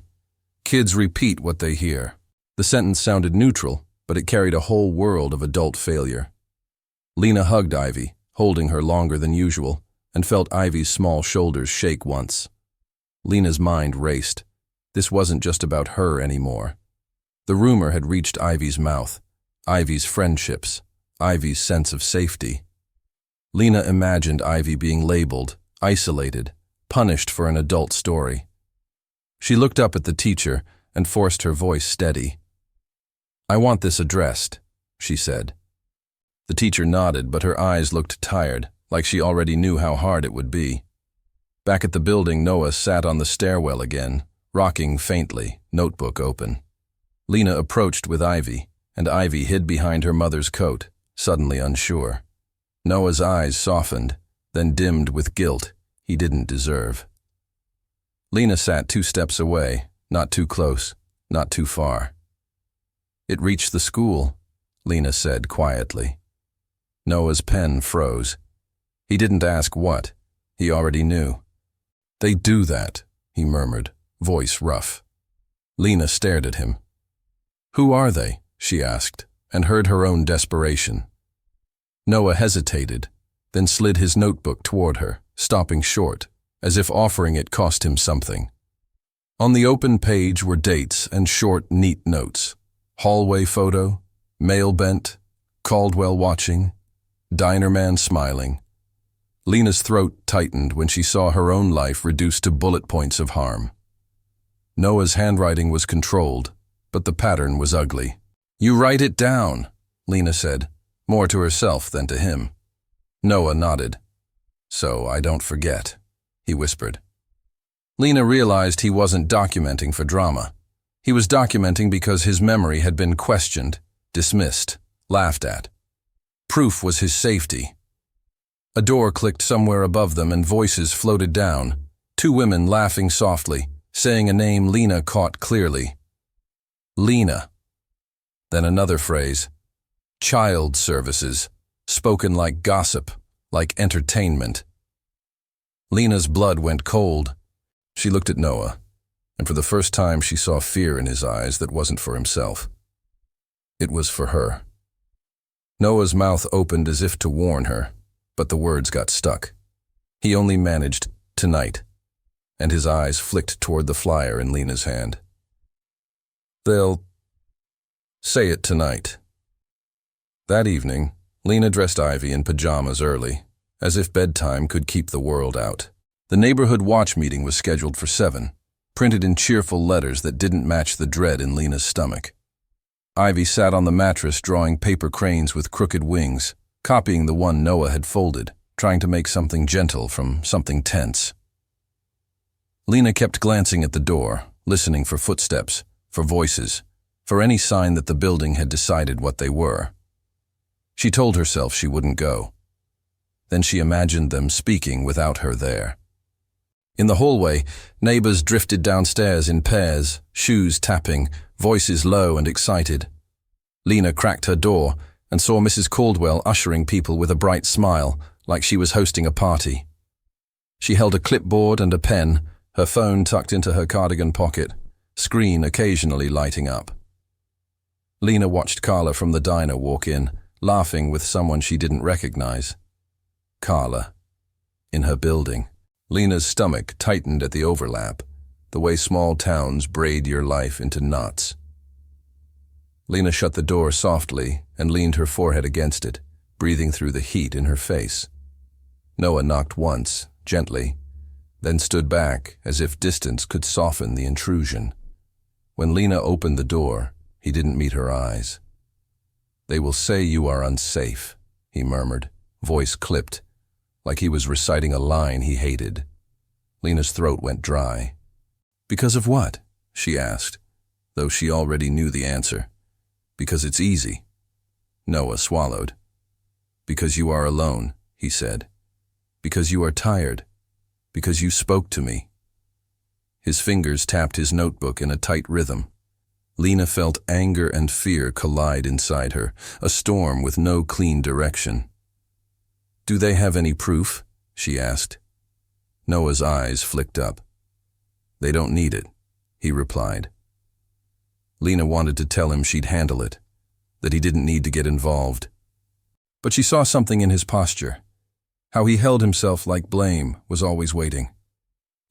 Kids repeat what they hear. The sentence sounded neutral, but it carried a whole world of adult failure. Lena hugged Ivy, holding her longer than usual, and felt Ivy's small shoulders shake once. Lena's mind raced. This wasn't just about her anymore. The rumor had reached Ivy's mouth, Ivy's friendships, Ivy's sense of safety. Lena imagined Ivy being labeled, isolated, punished for an adult story. She looked up at the teacher and forced her voice steady. I want this addressed, she said. The teacher nodded, but her eyes looked tired, like she already knew how hard it would be. Back at the building, Noah sat on the stairwell again, rocking faintly, notebook open. Lena approached with Ivy, and Ivy hid behind her mother's coat, suddenly unsure. Noah's eyes softened, then dimmed with guilt he didn't deserve. Lena sat 2 steps away, not too close, not too far. It reached the school, Lena said quietly. Noah's pen froze. He didn't ask what. He already knew. They do that, he murmured, voice rough. Lena stared at him. Who are they? She asked, and heard her own desperation. Noah hesitated, then slid his notebook toward her, stopping short, as if offering it cost him something. On the open page were dates and short, neat notes. Hallway photo, mail bent, Caldwell watching, diner man smiling. Lena's throat tightened when she saw her own life reduced to bullet points of harm. Noah's handwriting was controlled, but the pattern was ugly. You write it down, Lena said, more to herself than to him. Noah nodded. So I don't forget, he whispered. Lena realized he wasn't documenting for drama. He was documenting because his memory had been questioned, dismissed, laughed at. Proof was his safety. A door clicked somewhere above them and voices floated down, 2 women laughing softly, saying a name Lena caught clearly. Lena. Then another phrase. Child services, spoken like gossip, like entertainment. Lena's blood went cold. She looked at Noah, and for the first time she saw fear in his eyes that wasn't for himself. It was for her. Noah's mouth opened as if to warn her, but the words got stuck. He only managed, tonight, and his eyes flicked toward the flyer in Lena's hand. They'll say it tonight. That evening, Lena dressed Ivy in pajamas early, as if bedtime could keep the world out. The neighborhood watch meeting was scheduled for 7, printed in cheerful letters that didn't match the dread in Lena's stomach. Ivy sat on the mattress drawing paper cranes with crooked wings, copying the one Noah had folded, trying to make something gentle from something tense. Lena kept glancing at the door, listening for footsteps, for voices, for any sign that the building had decided what they were. She told herself she wouldn't go. Then she imagined them speaking without her there. In the hallway, neighbors drifted downstairs in pairs, shoes tapping, voices low and excited. Lena cracked her door and saw Mrs. Caldwell ushering people with a bright smile, like she was hosting a party. She held a clipboard and a pen, her phone tucked into her cardigan pocket, screen occasionally lighting up. Lena watched Carla from the diner walk in, laughing with someone she didn't recognize. Carla. In her building. Lena's stomach tightened at the overlap, the way small towns braid your life into knots. Lena shut the door softly and leaned her forehead against it, breathing through the heat in her face. Noah knocked once, gently, then stood back as if distance could soften the intrusion. When Lena opened the door, he didn't meet her eyes. "They will say you are unsafe," he murmured, voice clipped, like he was reciting a line he hated. Lena's throat went dry. "Because of what?" she asked, though she already knew the answer. "Because it's easy." Noah swallowed. "Because you are alone," he said. "Because you are tired. Because you spoke to me." His fingers tapped his notebook in a tight rhythm. Lena felt anger and fear collide inside her, a storm with no clean direction. "Do they have any proof?" she asked. Noah's eyes flicked up. "They don't need it," he replied. Lena wanted to tell him she'd handle it, that he didn't need to get involved. But she saw something in his posture, how he held himself like blame was always waiting.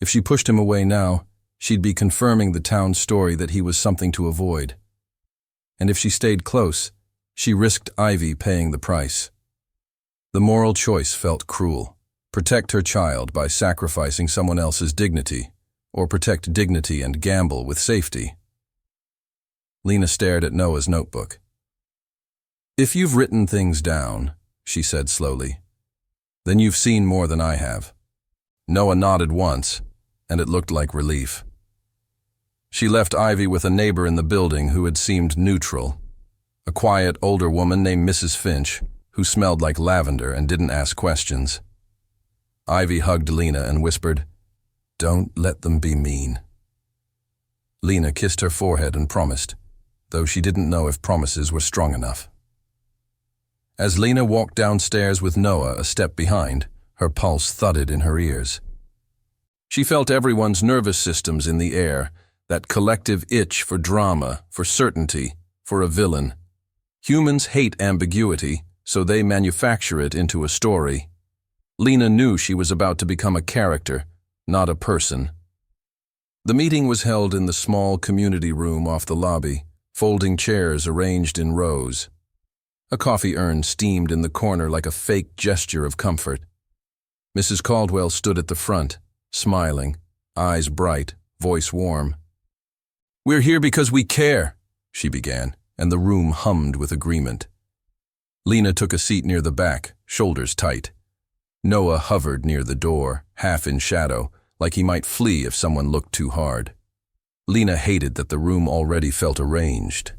If she pushed him away now, she'd be confirming the town's story that he was something to avoid. And if she stayed close, she risked Ivy paying the price. The moral choice felt cruel. Protect her child by sacrificing someone else's dignity, or protect dignity and gamble with safety. Lena stared at Noah's notebook. "If you've written things down," she said slowly, "then you've seen more than I have." Noah nodded once, and it looked like relief. She left Ivy with a neighbor in the building who had seemed neutral, a quiet older woman named Mrs. Finch, who smelled like lavender and didn't ask questions. Ivy hugged Lena and whispered, "Don't let them be mean." Lena kissed her forehead and promised, though she didn't know if promises were strong enough. As Lena walked downstairs with Noah a step behind, her pulse thudded in her ears. She felt everyone's nervous systems in the air, that collective itch for drama, for certainty, for a villain. Humans hate ambiguity, so they manufacture it into a story. Lena knew she was about to become a character, not a person. The meeting was held in the small community room off the lobby, folding chairs arranged in rows. A coffee urn steamed in the corner like a fake gesture of comfort. Mrs. Caldwell stood at the front, smiling, eyes bright, voice warm. "We're here because we care," she began, and the room hummed with agreement. Lena took a seat near the back, shoulders tight. Noah hovered near the door, half in shadow, like he might flee if someone looked too hard. Lena hated that the room already felt arranged.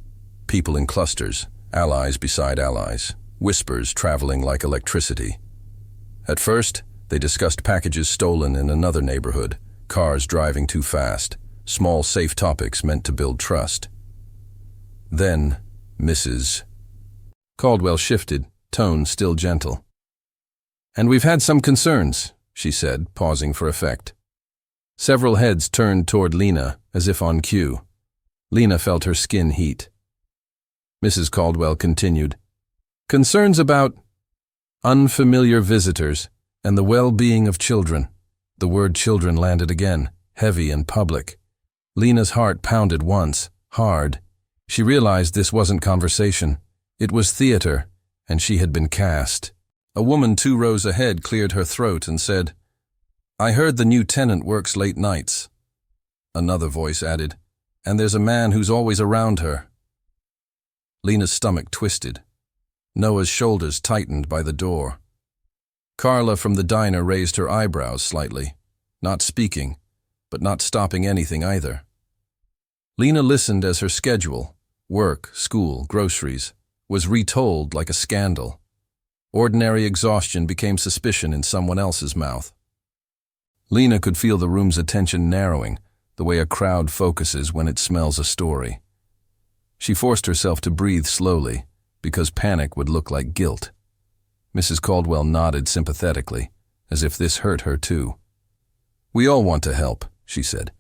People in clusters, allies beside allies, whispers traveling like electricity. At first, they discussed packages stolen in another neighborhood, cars driving too fast, small safe topics meant to build trust. Then, Mrs. Caldwell shifted, tone still gentle. "And we've had some concerns," she said, pausing for effect. Several heads turned toward Lena, as if on cue. Lena felt her skin heat. Mrs. Caldwell continued, "Concerns about unfamiliar visitors and the well-being of children." The word children landed again, heavy and public. Lena's heart pounded once, hard. She realized this wasn't conversation. It was theater, and she had been cast. A woman 2 rows ahead cleared her throat and said, "I heard the new tenant works late nights." Another voice added, "And there's a man who's always around her." Lena's stomach twisted. Noah's shoulders tightened by the door. Carla from the diner raised her eyebrows slightly, not speaking, but not stopping anything either. Lena listened as her schedule, work, school, groceries, was retold like a scandal. Ordinary exhaustion became suspicion in someone else's mouth. Lena could feel the room's attention narrowing, the way a crowd focuses when it smells a story. She forced herself to breathe slowly, because panic would look like guilt. Mrs. Caldwell nodded sympathetically, as if this hurt her too. "We all want to help," she said,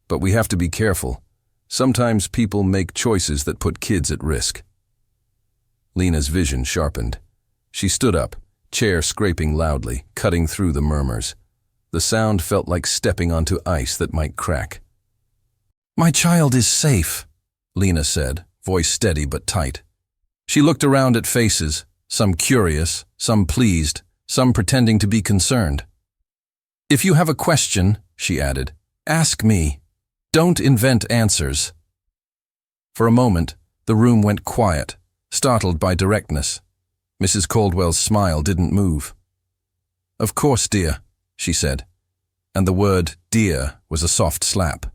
"but we have to be careful. Sometimes people make choices that put kids at risk." Lena's vision sharpened. She stood up, chair scraping loudly, cutting through the murmurs. The sound felt like stepping onto ice that might crack. "My child is safe," Lena said, voice steady but tight. She looked around at faces, some curious, some pleased, some pretending to be concerned. "If you have a question," she added, "ask me. Don't invent answers." For a moment, the room went quiet, startled by directness. Mrs. Caldwell's smile didn't move. "Of course, dear," she said, and the word dear was a soft slap.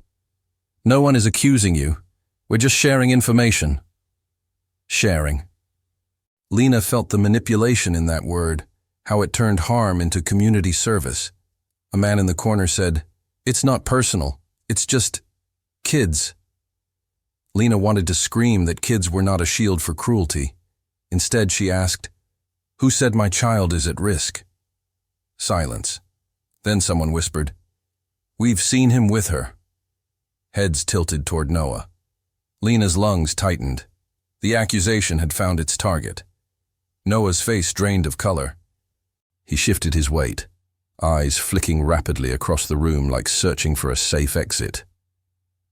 "No one is accusing you. We're just sharing information." Sharing. Lena felt the manipulation in that word, how it turned harm into community service. A man in the corner said, "It's not personal, it's just kids." Lena wanted to scream that kids were not a shield for cruelty. Instead, she asked, "Who said my child is at risk?" Silence. Then someone whispered, "We've seen him with her." Heads tilted toward Noah. Lena's lungs tightened. The accusation had found its target. Noah's face drained of color. He shifted his weight, eyes flicking rapidly across the room like searching for a safe exit.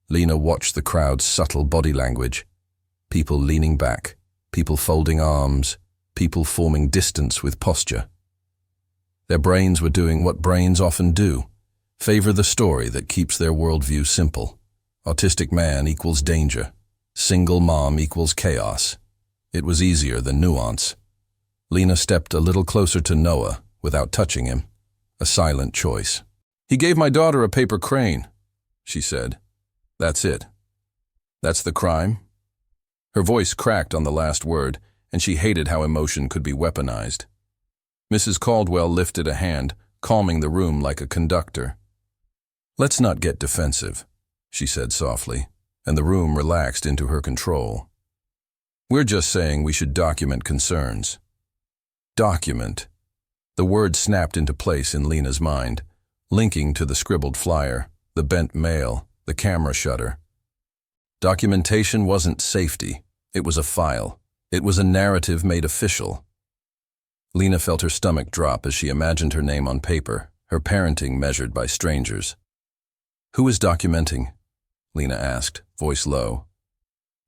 Lena watched the crowd's subtle body language. People leaning back, people folding arms, people forming distance with posture. Their brains were doing what brains often do, favor the story that keeps their worldview simple. Autistic man equals danger. Single mom equals chaos. It was easier than nuance. Lena stepped a little closer to Noah without touching him, a silent choice. "He gave my daughter a paper crane," she said. "That's it. That's the crime?" Her voice cracked on the last word, and she hated how emotion could be weaponized. Mrs. Caldwell lifted a hand, calming the room like a conductor. "Let's not get defensive," she said softly, and the room relaxed into her control. "We're just saying we should document concerns." Document. The word snapped into place in Lena's mind, linking to the scribbled flyer, the bent mail, the camera shutter. Documentation wasn't safety. It was a file. It was a narrative made official. Lena felt her stomach drop as she imagined her name on paper, her parenting measured by strangers. "Who is documenting?" Lena asked, voice low.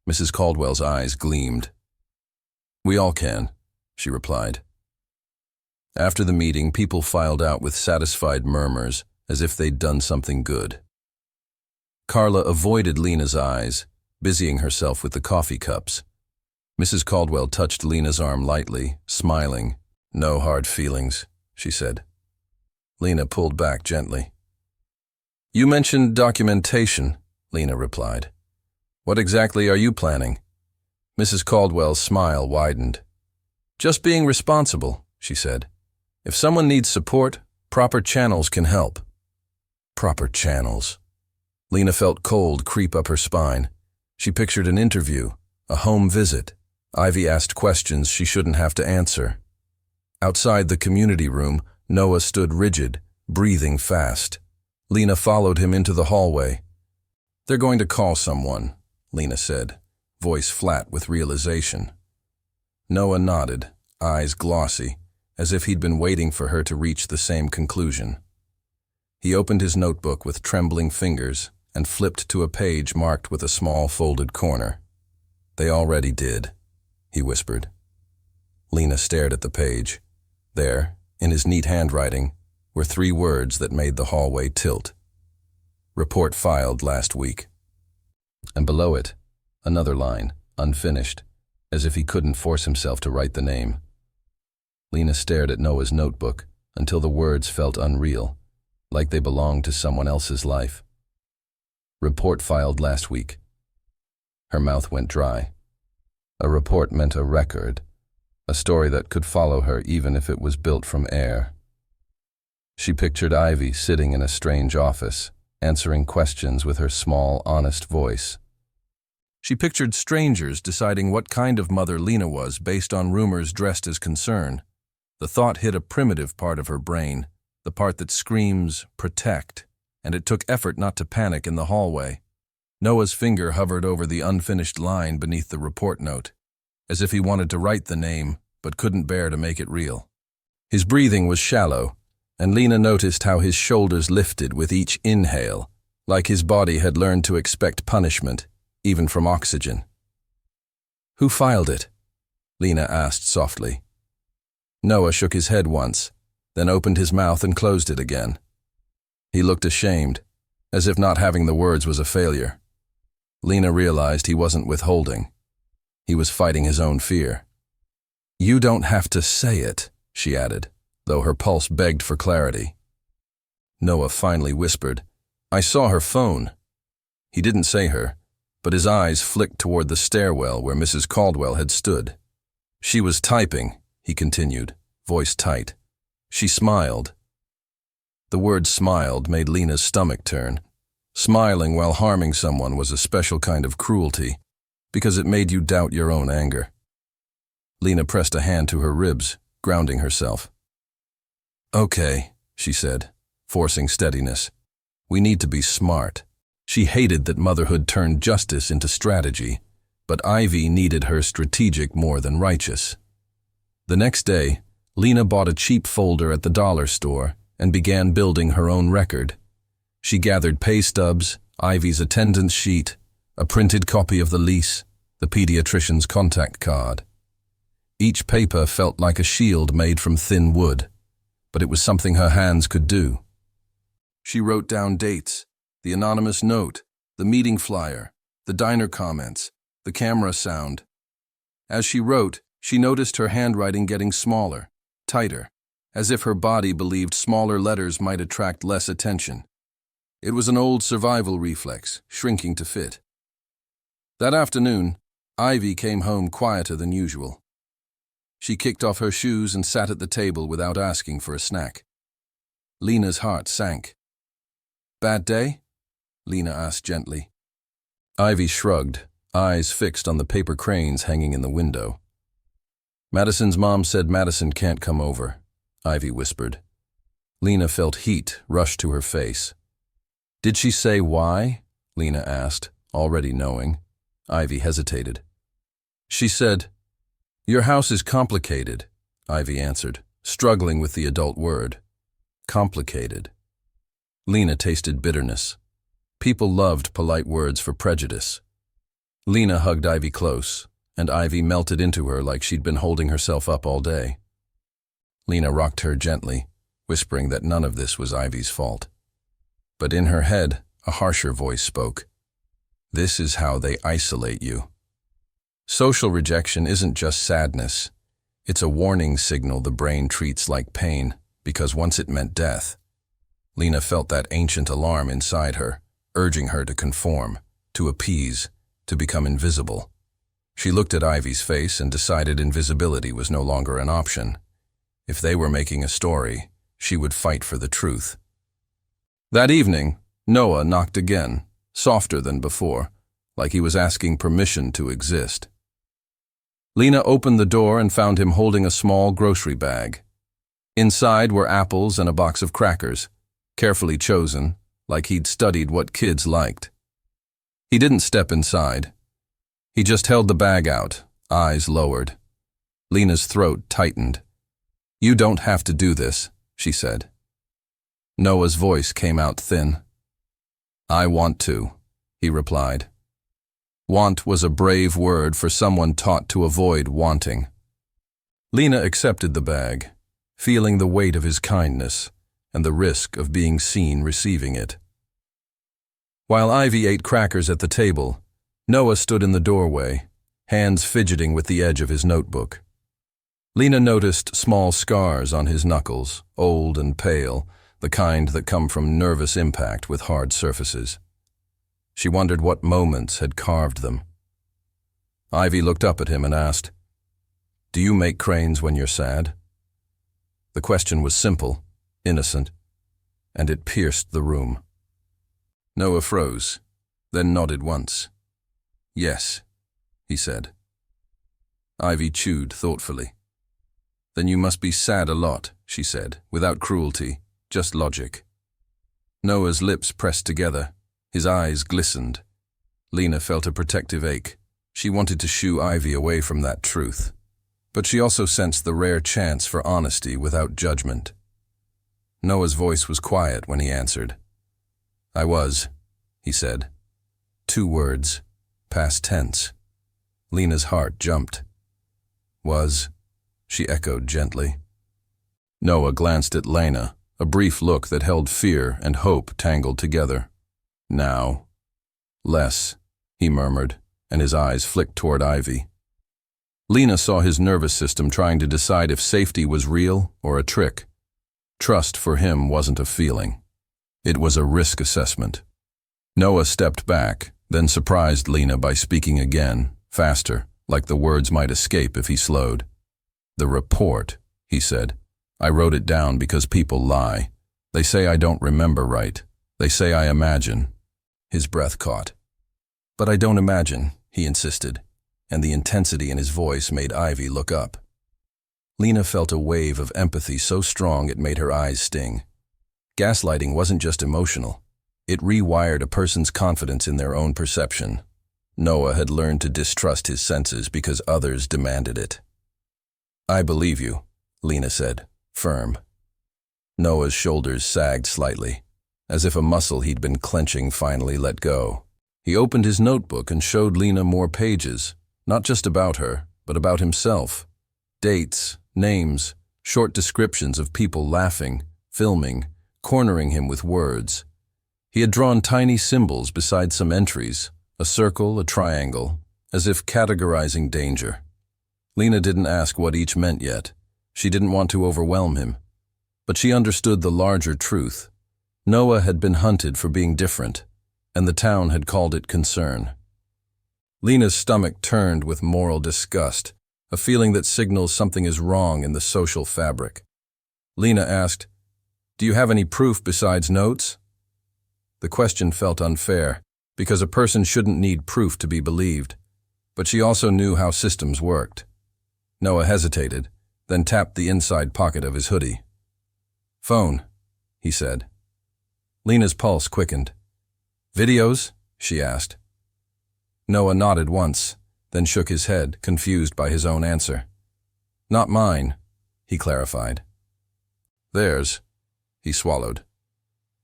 Mrs. Caldwell's eyes gleamed. "We all can," she replied. After the meeting, people filed out with satisfied murmurs, as if they'd done something good. Carla avoided Lena's eyes, busying herself with the coffee cups. Mrs. Caldwell touched Lena's arm lightly, smiling. "No hard feelings," she said. Lena pulled back gently. "You mentioned documentation," Lena replied. "What exactly are you planning?" Mrs. Caldwell's smile widened. "Just being responsible," she said. "If someone needs support, proper channels can help." Proper channels. Lena felt cold creep up her spine. She pictured an interview, a home visit. Ivy asked questions she shouldn't have to answer. Outside the community room, Noah stood rigid, breathing fast. Lena followed him into the hallway. "They're going to call someone," Lena said, voice flat with realization. Noah nodded, eyes glossy, as if he'd been waiting for her to reach the same conclusion. He opened his notebook with trembling fingers and flipped to a page marked with a small folded corner. "They already did," he whispered. Lena stared at the page. There, in his neat handwriting, were 3 words that made the hallway tilt. "Report filed last week." And below it, another line, unfinished, as if he couldn't force himself to write the name. Lena stared at Noah's notebook until the words felt unreal, like they belonged to someone else's life. Report filed last week. Her mouth went dry. A report meant a record, a story that could follow her even if it was built from air. She pictured Ivy sitting in a strange office, answering questions with her small, honest voice. She pictured strangers deciding what kind of mother Lena was based on rumors dressed as concern. The thought hit a primitive part of her brain, the part that screams, protect, and it took effort not to panic in the hallway. Noah's finger hovered over the unfinished line beneath the report note, as if he wanted to write the name, but couldn't bear to make it real. His breathing was shallow, and Lena noticed how his shoulders lifted with each inhale, like his body had learned to expect punishment, even from oxygen. "Who filed it?" Lena asked softly. Noah shook his head once, then opened his mouth and closed it again. He looked ashamed, as if not having the words was a failure. Lena realized he wasn't withholding. He was fighting his own fear. "You don't have to say it," she added, though her pulse begged for clarity. Noah finally whispered, "I saw her phone." He didn't say her, but his eyes flicked toward the stairwell where Mrs. Caldwell had stood. "She was typing," he continued, voice tight. "She smiled." The word smiled made Lena's stomach turn. Smiling while harming someone was a special kind of cruelty, because it made you doubt your own anger. Lena pressed a hand to her ribs, grounding herself. "Okay," she said, forcing steadiness. "We need to be smart." She hated that motherhood turned justice into strategy, but Ivy needed her strategic more than righteous. The next day, Lena bought a cheap folder at the dollar store and began building her own record. She gathered pay stubs, Ivy's attendance sheet, a printed copy of the lease, the pediatrician's contact card. Each paper felt like a shield made from thin wood, but it was something her hands could do. She wrote down dates, the anonymous note, the meeting flyer, the diner comments, the camera sound. As she wrote, she noticed her handwriting getting smaller, tighter, as if her body believed smaller letters might attract less attention. It was an old survival reflex, shrinking to fit. That afternoon, Ivy came home quieter than usual. She kicked off her shoes and sat at the table without asking for a snack. Lena's heart sank. "Bad day?" Lena asked gently. Ivy shrugged, eyes fixed on the paper cranes hanging in the window. "Madison's mom said Madison can't come over," Ivy whispered. Lena felt heat rush to her face. "Did she say why?" Lena asked, already knowing. Ivy hesitated. "She said, 'Your house is complicated,'" Ivy answered, struggling with the adult word. Complicated. Lena tasted bitterness. People loved polite words for prejudice. Lena hugged Ivy close, and Ivy melted into her like she'd been holding herself up all day. Lena rocked her gently, whispering that none of this was Ivy's fault. But in her head, a harsher voice spoke. "This is how they isolate you." Social rejection isn't just sadness. It's a warning signal the brain treats like pain, because once it meant death. Lena felt that ancient alarm inside her, urging her to conform, to appease, to become invisible. She looked at Ivy's face and decided invisibility was no longer an option. If they were making a story, she would fight for the truth. That evening, Noah knocked again, softer than before, like he was asking permission to exist. Lena opened the door and found him holding a small grocery bag. Inside were apples and a box of crackers, carefully chosen, like he'd studied what kids liked. He didn't step inside. He just held the bag out, eyes lowered. Lena's throat tightened. "You don't have to do this," she said. Noah's voice came out thin. "I want to," he replied. Want was a brave word for someone taught to avoid wanting. Lena accepted the bag, feeling the weight of his kindness and the risk of being seen receiving it. While Ivy ate crackers at the table, Noah stood in the doorway, hands fidgeting with the edge of his notebook. Lena noticed small scars on his knuckles, old and pale, the kind that come from nervous impact with hard surfaces. She wondered what moments had carved them. Ivy looked up at him and asked, "Do you make cranes when you're sad?" The question was simple, innocent, and it pierced the room. Noah froze, then nodded once. "Yes," he said. Ivy chewed thoughtfully. "Then you must be sad a lot," she said, without cruelty, just logic. Noah's lips pressed together. His eyes glistened. Lena felt a protective ache. She wanted to shoo Ivy away from that truth. But she also sensed the rare chance for honesty without judgment. Noah's voice was quiet when he answered. "I was," he said. 2 words, past tense. Lena's heart jumped. "Was," she echoed gently. Noah glanced at Lena, a brief look that held fear and hope tangled together. "Now." "Less," he murmured, and his eyes flicked toward Ivy. Lena saw his nervous system trying to decide if safety was real or a trick. Trust for him wasn't a feeling. It was a risk assessment. Noah stepped back, then surprised Lena by speaking again, faster, like the words might escape if he slowed. "The report," he said. "I wrote it down because people lie. They say I don't remember right. They say I imagine." His breath caught. "But I don't imagine," he insisted, and the intensity in his voice made Ivy look up. Lena felt a wave of empathy so strong it made her eyes sting. Gaslighting wasn't just emotional. It rewired a person's confidence in their own perception. Noah had learned to distrust his senses because others demanded it. "I believe you," Lena said, firm. Noah's shoulders sagged slightly, as if a muscle he'd been clenching finally let go. He opened his notebook and showed Lena more pages, not just about her, but about himself. Dates, names, short descriptions of people laughing, filming, cornering him with words. He had drawn tiny symbols beside some entries, a circle, a triangle, as if categorizing danger. Lena didn't ask what each meant yet. She didn't want to overwhelm him. But she understood the larger truth. Noah had been hunted for being different, and the town had called it concern. Lena's stomach turned with moral disgust, a feeling that signals something is wrong in the social fabric. Lena asked, "Do you have any proof besides notes?" The question felt unfair, because a person shouldn't need proof to be believed, but she also knew how systems worked. Noah hesitated, then tapped the inside pocket of his hoodie. "Phone," he said. Lena's pulse quickened. "Videos?" she asked. Noah nodded once, then shook his head, confused by his own answer. "Not mine," he clarified. "Theirs," he swallowed.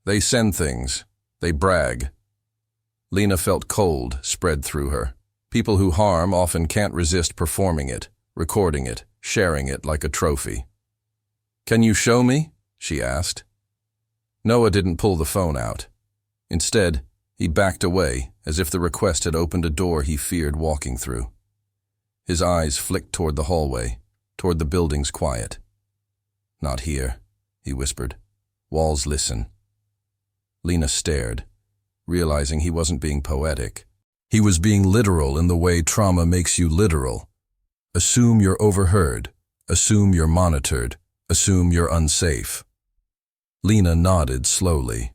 "They send things. They brag." Lena felt cold spread through her. People who harm often can't resist performing it, recording it, sharing it like a trophy. "Can you show me?" she asked. Noah didn't pull the phone out. Instead, he backed away, as if the request had opened a door he feared walking through. His eyes flicked toward the hallway, toward the building's quiet. "Not here," he whispered. "Walls listen." Lena stared, realizing he wasn't being poetic. He was being literal in the way trauma makes you literal. Assume you're overheard. Assume you're monitored. Assume you're unsafe. Lena nodded slowly.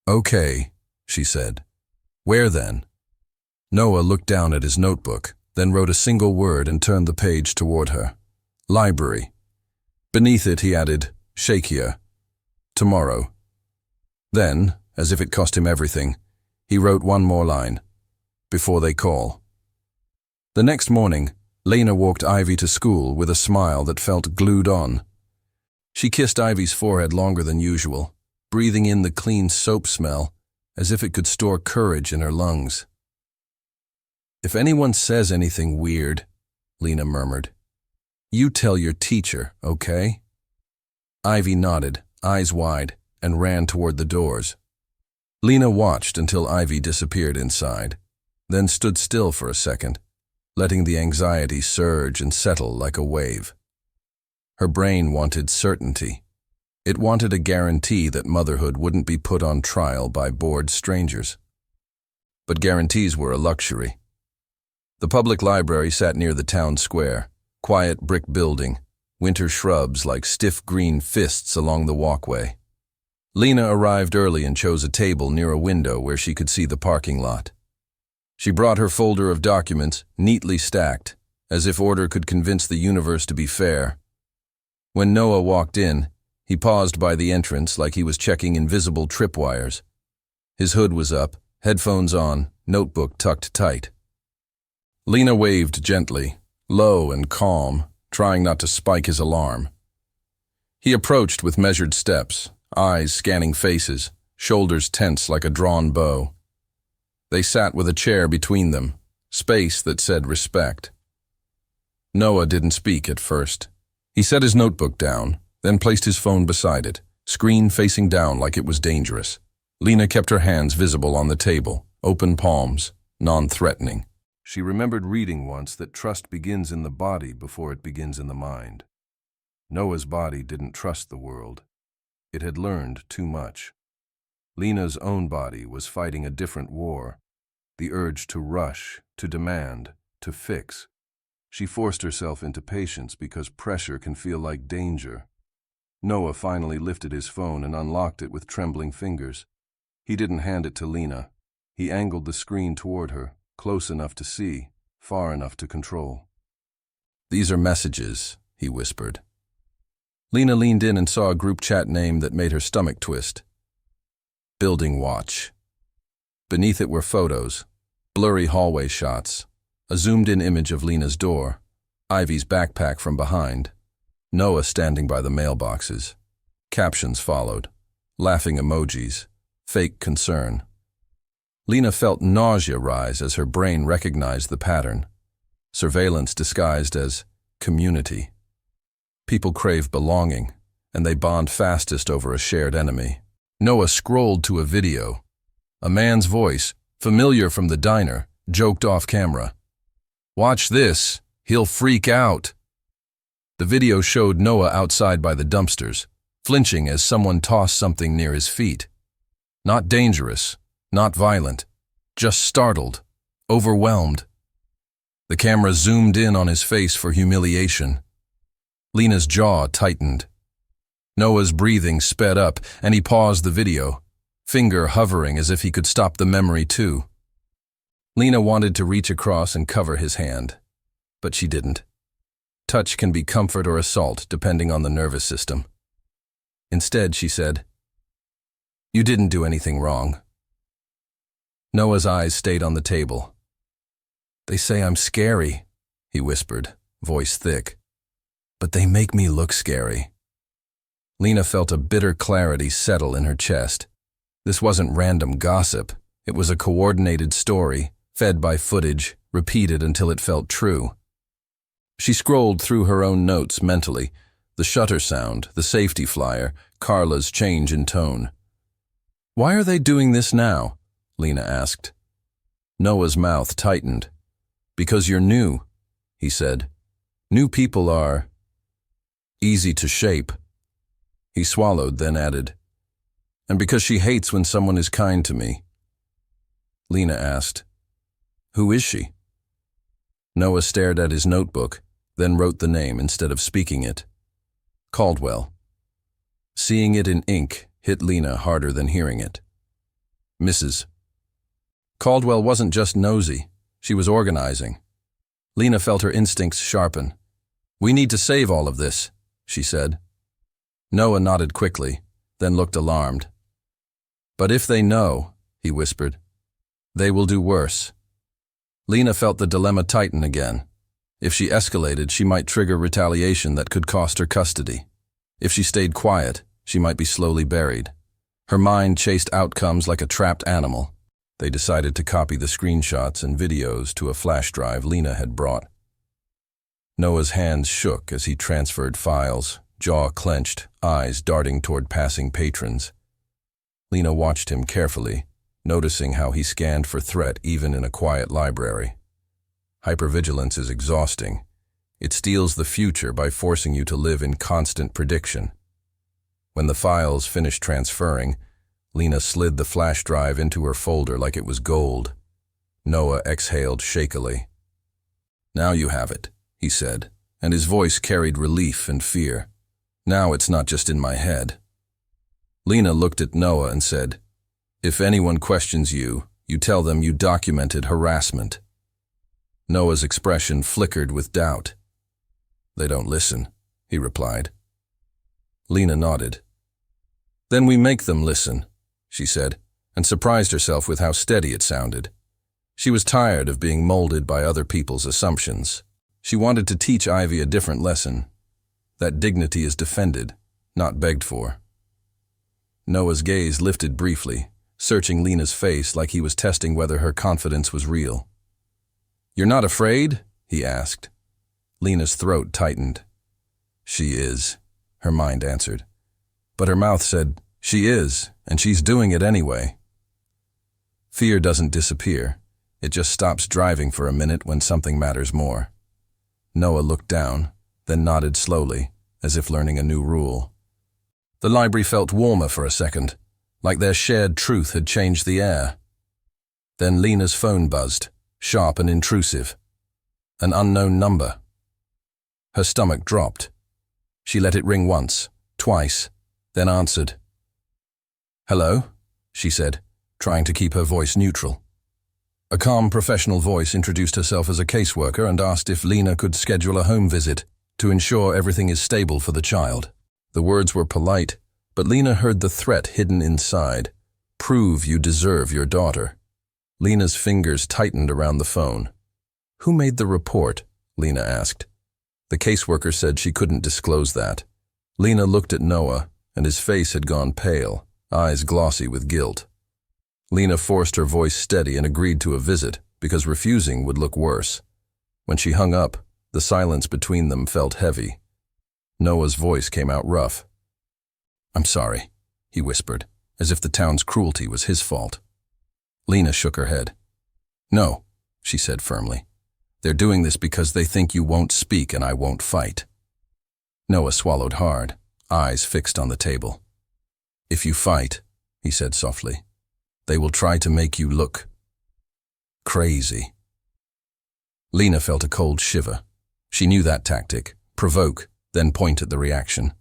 "Okay," she said. "Where then?" Noah looked down at his notebook, then wrote a single word and turned the page toward her. "Library." Beneath it he added, "Shakia. Tomorrow." Then, as if it cost him everything, he wrote one more line. "Before they call." The next morning, Lena walked Ivy to school with a smile that felt glued on. She kissed Ivy's forehead longer than usual, breathing in the clean soap smell, as if it could store courage in her lungs. "If anyone says anything weird," Lena murmured, "you tell your teacher, okay?" Ivy nodded, eyes wide, and ran toward the doors. Lena watched until Ivy disappeared inside, then stood still for a second, letting the anxiety surge and settle like a wave. Her brain wanted certainty. It wanted a guarantee that motherhood wouldn't be put on trial by bored strangers. but guarantees were a luxury. The public library sat near the town square, quiet brick building, winter shrubs like stiff green fists along the walkway. Lena arrived early and chose a table near a window where she could see the parking lot. She brought her folder of documents, neatly stacked, as if order could convince the universe to be fair. When Noah walked in, he paused by the entrance like he was checking invisible tripwires. His hood was up, headphones on, notebook tucked tight. Lena waved gently, low and calm, trying not to spike his alarm. He approached with measured steps, eyes scanning faces, shoulders tense like a drawn bow. They sat with a chair between them, space that said respect. Noah didn't speak at first. He set his notebook down, then placed his phone beside it, screen facing down like it was dangerous. Lena kept her hands visible on the table, open palms, non-threatening. She remembered reading once that trust begins in the body before it begins in the mind. Noah's body didn't trust the world. It had learned too much. Lena's own body was fighting a different war, the urge to rush, to demand, to fix. She forced herself into patience because pressure can feel like danger. Noah finally lifted his phone and unlocked it with trembling fingers. He didn't hand it to Lena. He angled the screen toward her, close enough to see, far enough to control. "These are messages," he whispered. Lena leaned in and saw a group chat name that made her stomach twist. Building Watch. Beneath it were photos, blurry hallway shots, a zoomed-in image of Lena's door, Ivy's backpack from behind, Noah standing by the mailboxes. Captions followed, laughing emojis, fake concern. Lena felt nausea rise as her brain recognized the pattern. Surveillance disguised as community. People crave belonging, and they bond fastest over a shared enemy. Noah scrolled to a video. A man's voice, familiar from the diner, joked off camera. "Watch this, he'll freak out." The video showed Noah outside by the dumpsters, flinching as someone tossed something near his feet. Not dangerous, not violent, just startled, overwhelmed. The camera zoomed in on his face for humiliation. Lena's jaw tightened. Noah's breathing sped up, and he paused the video, finger hovering as if he could stop the memory too. Lena wanted to reach across and cover his hand, but she didn't. Touch can be comfort or assault depending on the nervous system. Instead, she said, "You didn't do anything wrong." Noah's eyes stayed on the table. "They say I'm scary," he whispered, voice thick. "But they make me look scary." Lena felt a bitter clarity settle in her chest. This wasn't random gossip. It was a coordinated story, fed by footage, repeated until it felt true. She scrolled through her own notes mentally, the shutter sound, the safety flyer, Carla's change in tone. "Why are they doing this now?" Lena asked. Noah's mouth tightened. "Because you're new," he said. "New people are easy to shape." He swallowed, then added, "And because she hates when someone is kind to me." Lena asked, "Who is she?" Noah stared at his notebook, then wrote the name instead of speaking it. Caldwell. Seeing it in ink hit Lena harder than hearing it. Mrs. Caldwell wasn't just nosy, she was organizing. Lena felt her instincts sharpen. "We need to save all of this," she said. Noah nodded quickly, then looked alarmed. "But if they know," he whispered, "they will do worse." Lena felt the dilemma tighten again. If she escalated, she might trigger retaliation that could cost her custody. If she stayed quiet, she might be slowly buried. Her mind chased outcomes like a trapped animal. They decided to copy the screenshots and videos to a flash drive Lena had brought. Noah's hands shook as he transferred files, jaw clenched, eyes darting toward passing patrons. Lena watched him carefully, noticing how he scanned for threat even in a quiet library. Hypervigilance is exhausting. It steals the future by forcing you to live in constant prediction. When the files finished transferring, Lena slid the flash drive into her folder like it was gold. Noah exhaled shakily. "Now you have it," he said, and his voice carried relief and fear. "Now it's not just in my head." Lena looked at Noah and said, "If anyone questions you, you tell them you documented harassment." Noah's expression flickered with doubt. "They don't listen," he replied. Lena nodded. "Then we make them listen," she said, and surprised herself with how steady it sounded. She was tired of being molded by other people's assumptions. She wanted to teach Ivy a different lesson, that dignity is defended, not begged for. Noah's gaze lifted briefly, searching Lena's face like he was testing whether her confidence was real. "You're not afraid?" he asked. Lena's throat tightened. "She is," her mind answered. But her mouth said, "She is, and she's doing it anyway." Fear doesn't disappear. It just stops driving for a minute when something matters more. Noah looked down, then nodded slowly, as if learning a new rule. The library felt warmer for a second, like their shared truth had changed the air. Then Lena's phone buzzed, sharp and intrusive. An unknown number. Her stomach dropped. She let it ring once, twice, then answered. "Hello?" she said, trying to keep her voice neutral. A calm professional voice introduced herself as a caseworker and asked if Lena could schedule a home visit to ensure everything is stable for the child. The words were polite, but Lena heard the threat hidden inside. "Prove you deserve your daughter." Lena's fingers tightened around the phone. "Who made the report?" Lena asked. The caseworker said she couldn't disclose that. Lena looked at Noah, and his face had gone pale, eyes glossy with guilt. Lena forced her voice steady and agreed to a visit, because refusing would look worse. When she hung up, the silence between them felt heavy. Noah's voice came out rough. "I'm sorry," he whispered, as if the town's cruelty was his fault. Lena shook her head. "No," she said firmly. "They're doing this because they think you won't speak and I won't fight." Noah swallowed hard, eyes fixed on the table. "If you fight," he said softly, "they will try to make you look crazy." Lena felt a cold shiver. She knew that tactic, provoke, then point at the reaction.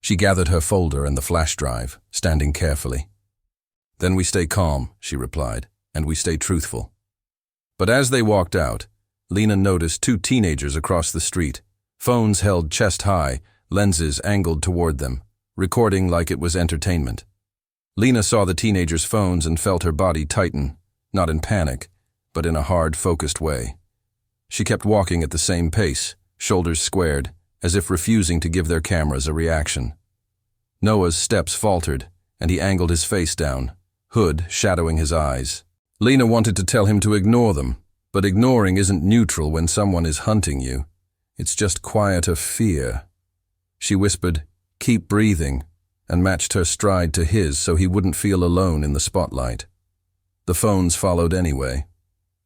She gathered her folder and the flash drive, standing carefully. "Then we stay calm," she replied, "and we stay truthful." But as they walked out, Lena noticed two teenagers across the street, phones held chest high, lenses angled toward them, recording like it was entertainment. Lena saw the teenagers' phones and felt her body tighten, not in panic, but in a hard, focused way. She kept walking at the same pace, shoulders squared, as if refusing to give their cameras a reaction. Noah's steps faltered, and he angled his face down, hood shadowing his eyes. Lena wanted to tell him to ignore them, but ignoring isn't neutral when someone is hunting you. It's just quieter fear. She whispered, "Keep breathing," and matched her stride to his so he wouldn't feel alone in the spotlight. The phones followed anyway.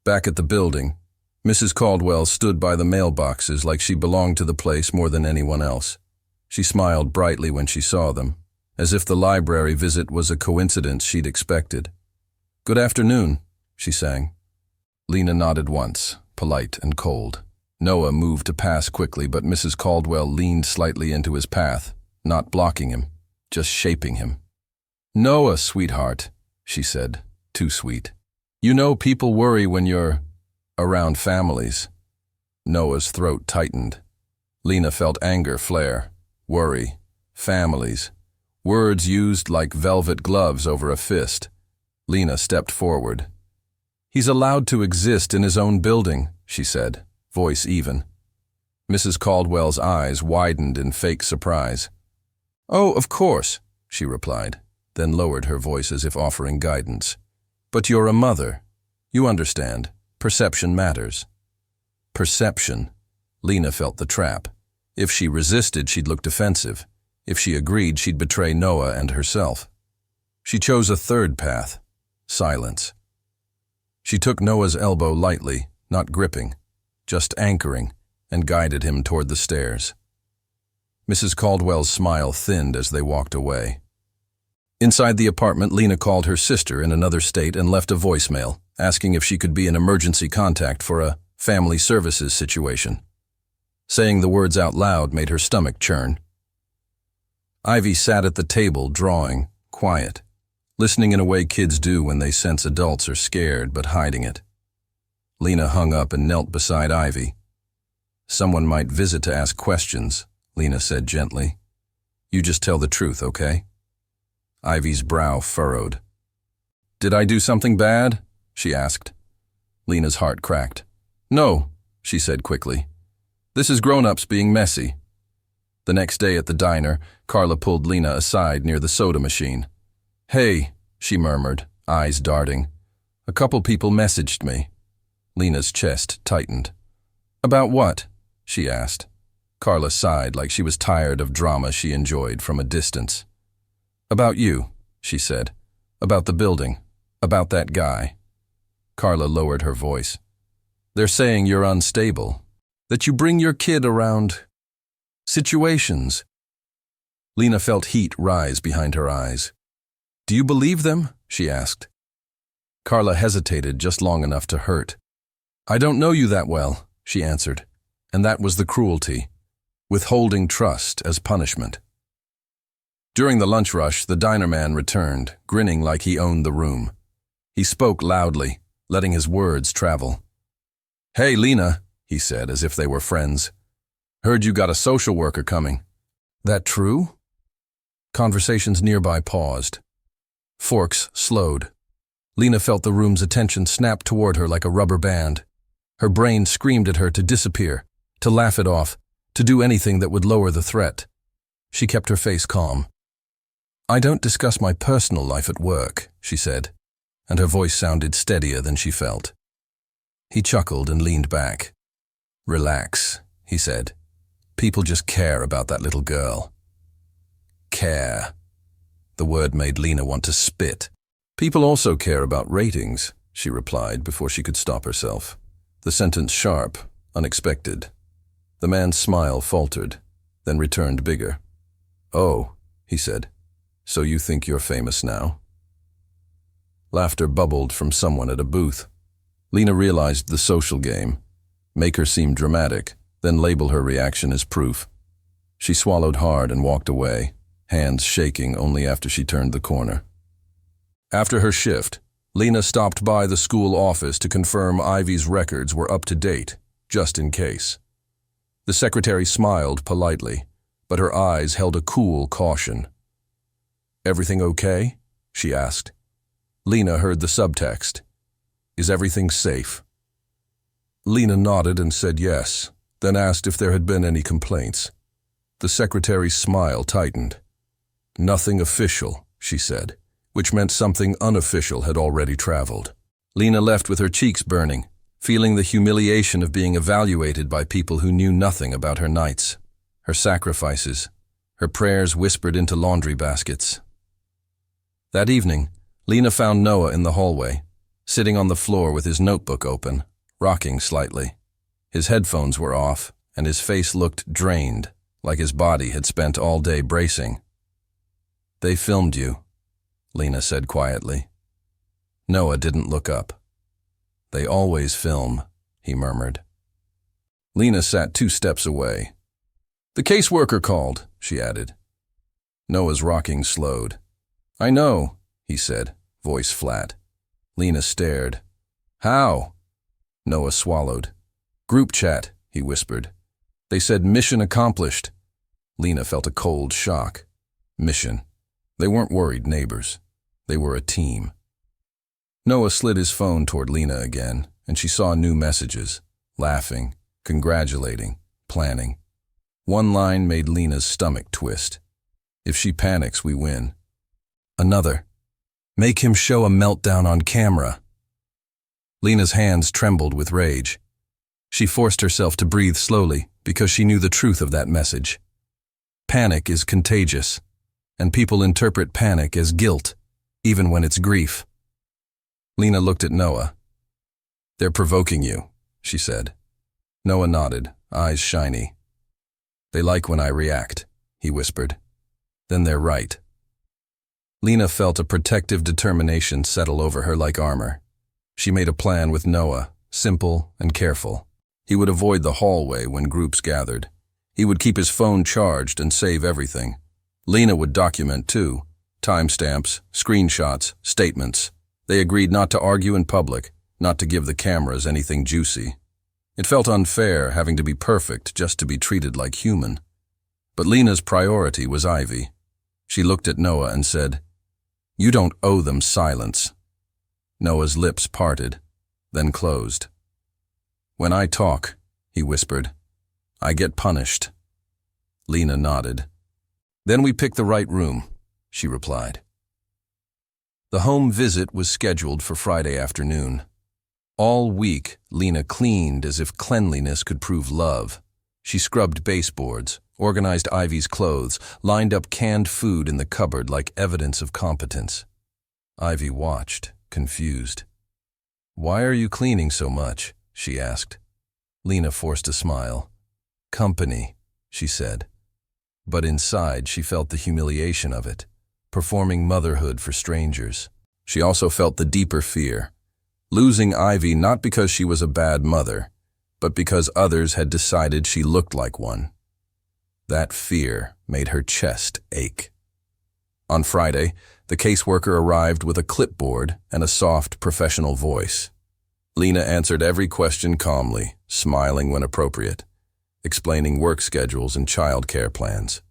Back at the building, Mrs. Caldwell stood by the mailboxes like she belonged to the place more than anyone else. She smiled brightly when she saw them, as if the library visit was a coincidence she'd expected. "Good afternoon," she sang. Lena nodded once, polite and cold. Noah moved to pass quickly, but Mrs. Caldwell leaned slightly into his path, not blocking him, just shaping him. "Noah, sweetheart," she said, too sweet. "You know people worry when you're around families." Noah's throat tightened. Lena felt anger flare, worry, families, words used like velvet gloves over a fist. Lena stepped forward. "He's allowed to exist in his own building," she said, voice even. Mrs. Caldwell's eyes widened in fake surprise. "Oh, of course," she replied, then lowered her voice as if offering guidance. "But you're a mother. You understand. Perception matters." Perception. Lena felt the trap. If she resisted, she'd look defensive. If she agreed, she'd betray Noah and herself. She chose a third path, silence. She took Noah's elbow lightly, not gripping, just anchoring, and guided him toward the stairs. Mrs. Caldwell's smile thinned as they walked away. Inside the apartment, Lena called her sister in another state and left a voicemail. asking if she could be an emergency contact for a family services situation. Saying the words out loud made her stomach churn. Ivy sat at the table, drawing, quiet, listening in a way kids do when they sense adults are scared but hiding it. Lena hung up and knelt beside Ivy. "Someone might visit to ask questions," Lena said gently. "You just tell the truth, okay?" Ivy's brow furrowed. "Did I do something bad?" she asked. Lena's heart cracked. "No," she said quickly. "This is grown-ups being messy." The next day at the diner, Carla pulled Lena aside near the soda machine. "Hey," she murmured, eyes darting. "A couple people messaged me." Lena's chest tightened. "About what?" she asked. Carla sighed like she was tired of drama she enjoyed from a distance. "About you," she said. "About the building. About that guy." Carla lowered her voice. "They're saying you're unstable. That you bring your kid around situations." Lena felt heat rise behind her eyes. "Do you believe them?" she asked. Carla hesitated just long enough to hurt. "I don't know you that well," she answered, and that was the cruelty, withholding trust as punishment. During the lunch rush, the diner man returned, grinning like he owned the room. He spoke loudly, letting his words travel. "Hey, Lena," he said as if they were friends. "Heard you got a social worker coming." "That true?" Conversations nearby paused. Forks slowed. Lena felt the room's attention snap toward her like a rubber band. Her brain screamed at her to disappear, to laugh it off, to do anything that would lower the threat. She kept her face calm. "I don't discuss my personal life at work," she said, and her voice sounded steadier than she felt. He chuckled and leaned back. "Relax," he said. "People just care about that little girl." Care. The word made Lena want to spit. "People also care about ratings," she replied before she could stop herself. The sentence sharp, unexpected. The man's smile faltered, then returned bigger. "Oh," he said. "So you think you're famous now?" Laughter bubbled from someone at a booth. Lena realized the social game. Make her seem dramatic, then label her reaction as proof. She swallowed hard and walked away, hands shaking only after she turned the corner. After her shift, Lena stopped by the school office to confirm Ivy's records were up to date, just in case. The secretary smiled politely, but her eyes held a cool caution. "Everything okay?" she asked. Lena heard the subtext. "Is everything safe?" Lena nodded and said yes, then asked if there had been any complaints. The secretary's smile tightened. "Nothing official," she said, which meant something unofficial had already traveled. Lena left with her cheeks burning, feeling the humiliation of being evaluated by people who knew nothing about her nights, her sacrifices, her prayers whispered into laundry baskets. That evening, Lena found Noah in the hallway, sitting on the floor with his notebook open, rocking slightly. His headphones were off, and his face looked drained, like his body had spent all day bracing. "They filmed you," Lena said quietly. Noah didn't look up. "They always film," he murmured. Lena sat 2 steps away. "The caseworker called," she added. Noah's rocking slowed. "I know," he said, voice flat. Lena stared. "How?" Noah swallowed. "Group chat," he whispered. "They said mission accomplished." Lena felt a cold shock. Mission. They weren't worried neighbors. They were a team. Noah slid his phone toward Lena again, and she saw new messages, laughing, congratulating, planning. One line made Lena's stomach twist. "If she panics, we win." Another. "Make him show a meltdown on camera." Lena's hands trembled with rage. She forced herself to breathe slowly because she knew the truth of that message. Panic is contagious, and people interpret panic as guilt, even when it's grief. Lena looked at Noah. "They're provoking you," she said. Noah nodded, eyes shiny. "They like when I react," he whispered. "Then they're right." Lena felt a protective determination settle over her like armor. She made a plan with Noah, simple and careful. He would avoid the hallway when groups gathered. He would keep his phone charged and save everything. Lena would document too. Timestamps, screenshots, statements. They agreed not to argue in public, not to give the cameras anything juicy. It felt unfair having to be perfect just to be treated like human. But Lena's priority was Ivy. She looked at Noah and said, "You don't owe them silence." Noah's lips parted, then closed. "When I talk," he whispered, "I get punished." Lena nodded. "Then we pick the right room," she replied. The home visit was scheduled for Friday afternoon. All week, Lena cleaned as if cleanliness could prove love. She scrubbed baseboards, organized Ivy's clothes, lined up canned food in the cupboard like evidence of competence. Ivy watched, confused. "Why are you cleaning so much?" she asked. Lena forced a smile. "Company," she said. But inside she felt the humiliation of it, performing motherhood for strangers. She also felt the deeper fear, losing Ivy not because she was a bad mother, but because others had decided she looked like one. That fear made her chest ache. On Friday, the caseworker arrived with a clipboard and a soft, professional voice. Lena answered every question calmly, smiling when appropriate, explaining work schedules and childcare plans.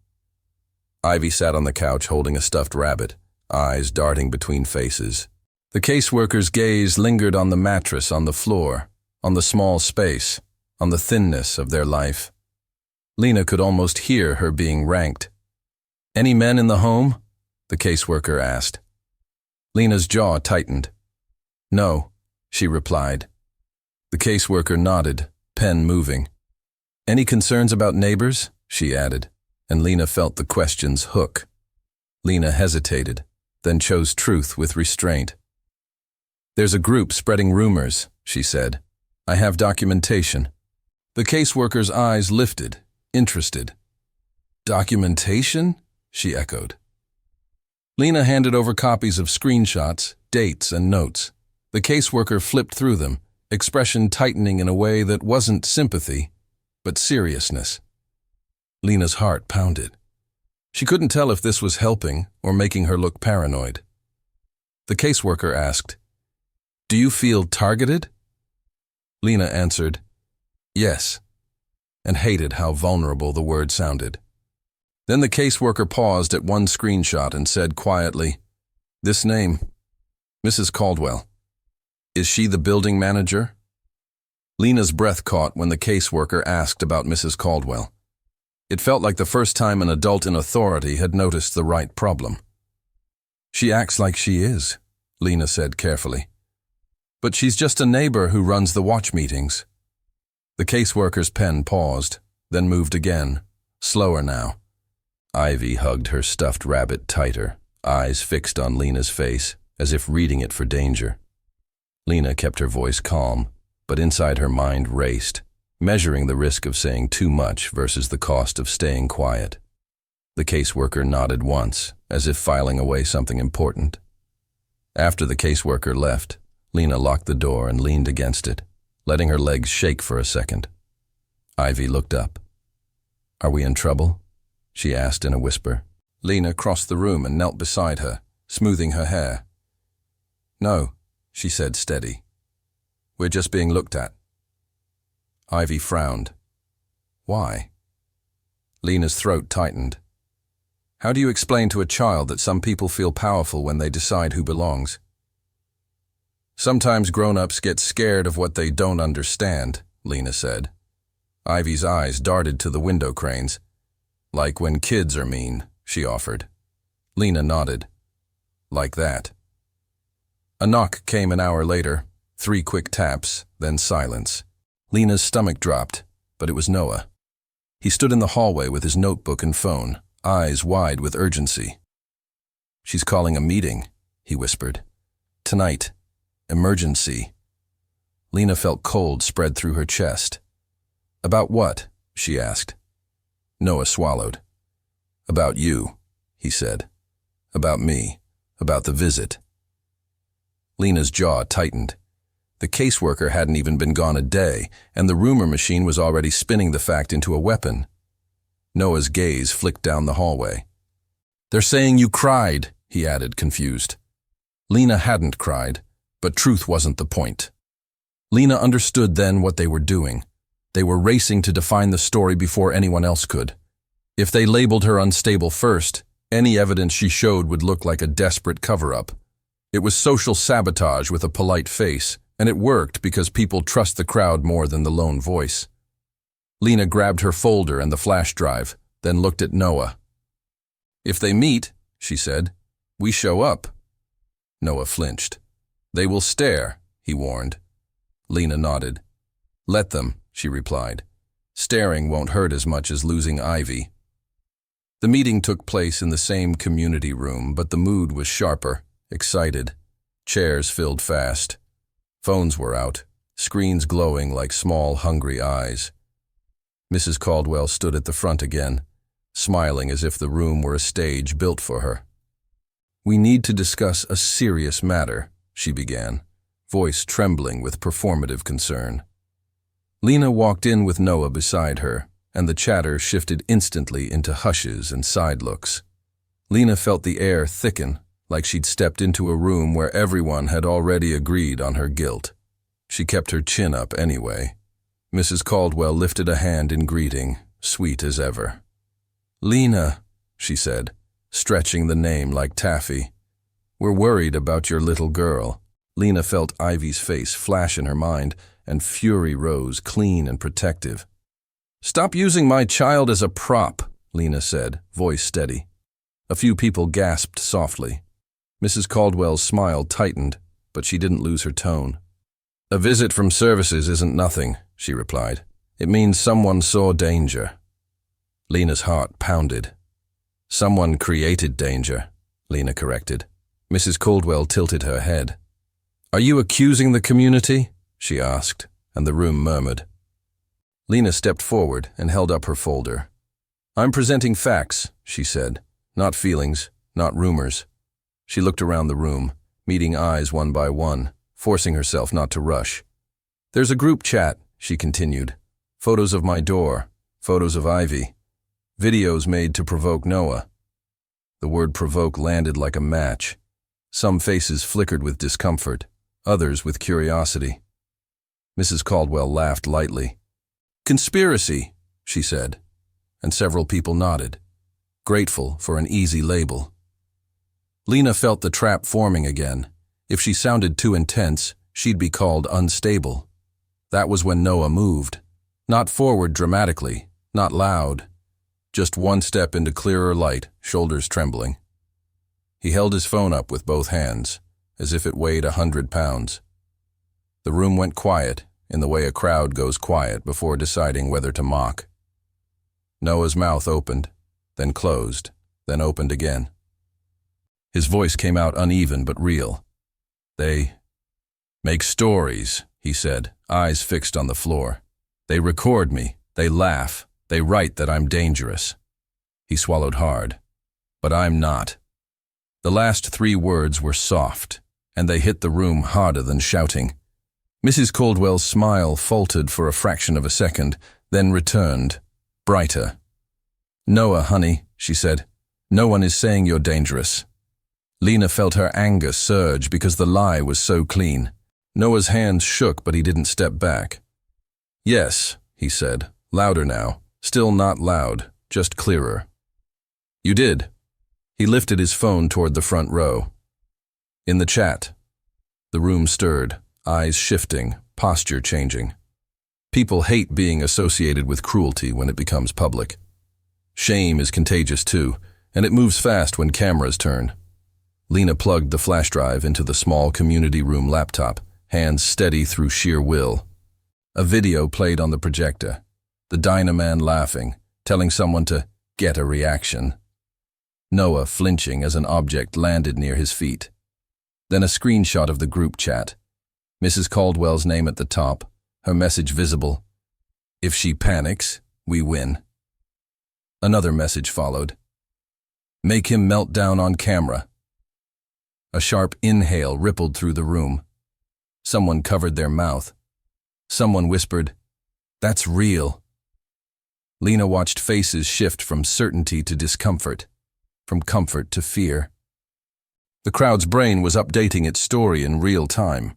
Ivy sat on the couch holding a stuffed rabbit, eyes darting between faces. The caseworker's gaze lingered on the mattress on the floor, on the small space, on the thinness of their life. Lena could almost hear her being ranked. "Any men in the home?" the caseworker asked. Lena's jaw tightened. "No," she replied. The caseworker nodded, pen moving. "Any concerns about neighbors?" she added, and Lena felt the question's hook. Lena hesitated, then chose truth with restraint. "There's a group spreading rumors," she said. "I have documentation." The caseworker's eyes lifted, interested. "Documentation?" she echoed. Lena handed over copies of screenshots, dates, and notes. The caseworker flipped through them, expression tightening in a way that wasn't sympathy, but seriousness. Lena's heart pounded. She couldn't tell if this was helping or making her look paranoid. The caseworker asked, "Do you feel targeted?" Lena answered, "Yes," and hated how vulnerable the word sounded. Then the caseworker paused at one screenshot and said quietly, "This name, Mrs. Caldwell. Is she the building manager?" Lena's breath caught when the caseworker asked about Mrs. Caldwell. It felt like the first time an adult in authority had noticed the right problem. "She acts like she is," Lena said carefully. "But she's just a neighbor who runs the watch meetings." The caseworker's pen paused, then moved again, slower now. Ivy hugged her stuffed rabbit tighter, eyes fixed on Lena's face, as if reading it for danger. Lena kept her voice calm, but inside her mind raced, measuring the risk of saying too much versus the cost of staying quiet. The caseworker nodded once, as if filing away something important. After the caseworker left, Lena locked the door and leaned against it, letting her legs shake for a second. Ivy looked up. "Are we in trouble?" she asked in a whisper. Lena crossed the room and knelt beside her, smoothing her hair. "No," she said steady. "We're just being looked at." Ivy frowned. "Why?" Lena's throat tightened. "How do you explain to a child that some people feel powerful when they decide who belongs?" "Sometimes grown-ups get scared of what they don't understand," Lena said. Ivy's eyes darted to the window cranes. "Like when kids are mean," she offered. Lena nodded. "Like that." A knock came an hour later, 3 quick taps, then silence. Lena's stomach dropped, but it was Noah. He stood in the hallway with his notebook and phone, eyes wide with urgency. "She's calling a meeting," he whispered. "Tonight. Emergency." Lena felt cold spread through her chest. "About what?" she asked. Noah swallowed. "About you," he said. "About me. About the visit." Lena's jaw tightened. The caseworker hadn't even been gone a day, and the rumor machine was already spinning the fact into a weapon. Noah's gaze flicked down the hallway. "They're saying you cried," he added, confused. Lena hadn't cried, but truth wasn't the point. Lena understood then what they were doing. They were racing to define the story before anyone else could. If they labeled her unstable first, any evidence she showed would look like a desperate cover-up. It was social sabotage with a polite face, and it worked because people trust the crowd more than the lone voice. Lena grabbed her folder and the flash drive, then looked at Noah. "If they meet," she said, "we show up." Noah flinched. "They will stare," he warned. Lena nodded. "Let them," she replied. "Staring won't hurt as much as losing Ivy." The meeting took place in the same community room, but the mood was sharper, excited. Chairs filled fast. Phones were out, screens glowing like small, hungry eyes. Mrs. Caldwell stood at the front again, smiling as if the room were a stage built for her. "We need to discuss a serious matter," she began, voice trembling with performative concern. Lena walked in with Noah beside her, and the chatter shifted instantly into hushes and side looks. Lena felt the air thicken, like she'd stepped into a room where everyone had already agreed on her guilt. She kept her chin up anyway. Mrs. Caldwell lifted a hand in greeting, sweet as ever. "Lena," she said, stretching the name like taffy. "We're worried about your little girl." Lena felt Ivy's face flash in her mind, and fury rose, clean and protective. "Stop using my child as a prop," Lena said, voice steady. A few people gasped softly. Mrs. Caldwell's smile tightened, but she didn't lose her tone. "A visit from services isn't nothing," she replied. "It means someone saw danger." Lena's heart pounded. "Someone created danger," Lena corrected. Mrs. Caldwell tilted her head. "Are you accusing the community?" she asked, and the room murmured. Lena stepped forward and held up her folder. "I'm presenting facts," she said, "not feelings, not rumors." She looked around the room, meeting eyes one by one, forcing herself not to rush. "There's a group chat," she continued. "Photos of my door, photos of Ivy, videos made to provoke Noah." The word provoke landed like a match. Some faces flickered with discomfort, others with curiosity. Mrs. Caldwell laughed lightly. "Conspiracy," she said, and several people nodded, grateful for an easy label. Lena felt the trap forming again. If she sounded too intense, she'd be called unstable. That was when Noah moved. Not forward dramatically, not loud. Just one step into clearer light, shoulders trembling. He held his phone up with both hands, as if it weighed 100 pounds. The room went quiet, in the way a crowd goes quiet before deciding whether to mock. Noah's mouth opened, then closed, then opened again. His voice came out uneven but real. "They make stories," he said, eyes fixed on the floor. "They record me, they laugh, they write that I'm dangerous." He swallowed hard. "But I'm not." The last 3 words were soft, and they hit the room harder than shouting. Mrs. Caldwell's smile faltered for a fraction of a second, then returned, brighter. "Noah, honey," she said, "no one is saying you're dangerous." Lena felt her anger surge because the lie was so clean. Noah's hands shook, but he didn't step back. "Yes," he said, louder now, still not loud, just clearer. "You did." He lifted his phone toward the front row. "In the chat." The room stirred, eyes shifting, posture changing. People hate being associated with cruelty when it becomes public. Shame is contagious too, and it moves fast when cameras turn. Lena plugged the flash drive into the small community room laptop, hands steady through sheer will. A video played on the projector, the Dynaman laughing, telling someone to get a reaction. Noah flinching as an object landed near his feet. Then a screenshot of the group chat. Mrs. Caldwell's name at the top, her message visible. "If she panics, we win." Another message followed. "Make him melt down on camera." A sharp inhale rippled through the room. Someone covered their mouth. Someone whispered, "That's real." Lena watched faces shift from certainty to discomfort, from comfort to fear. The crowd's brain was updating its story in real time.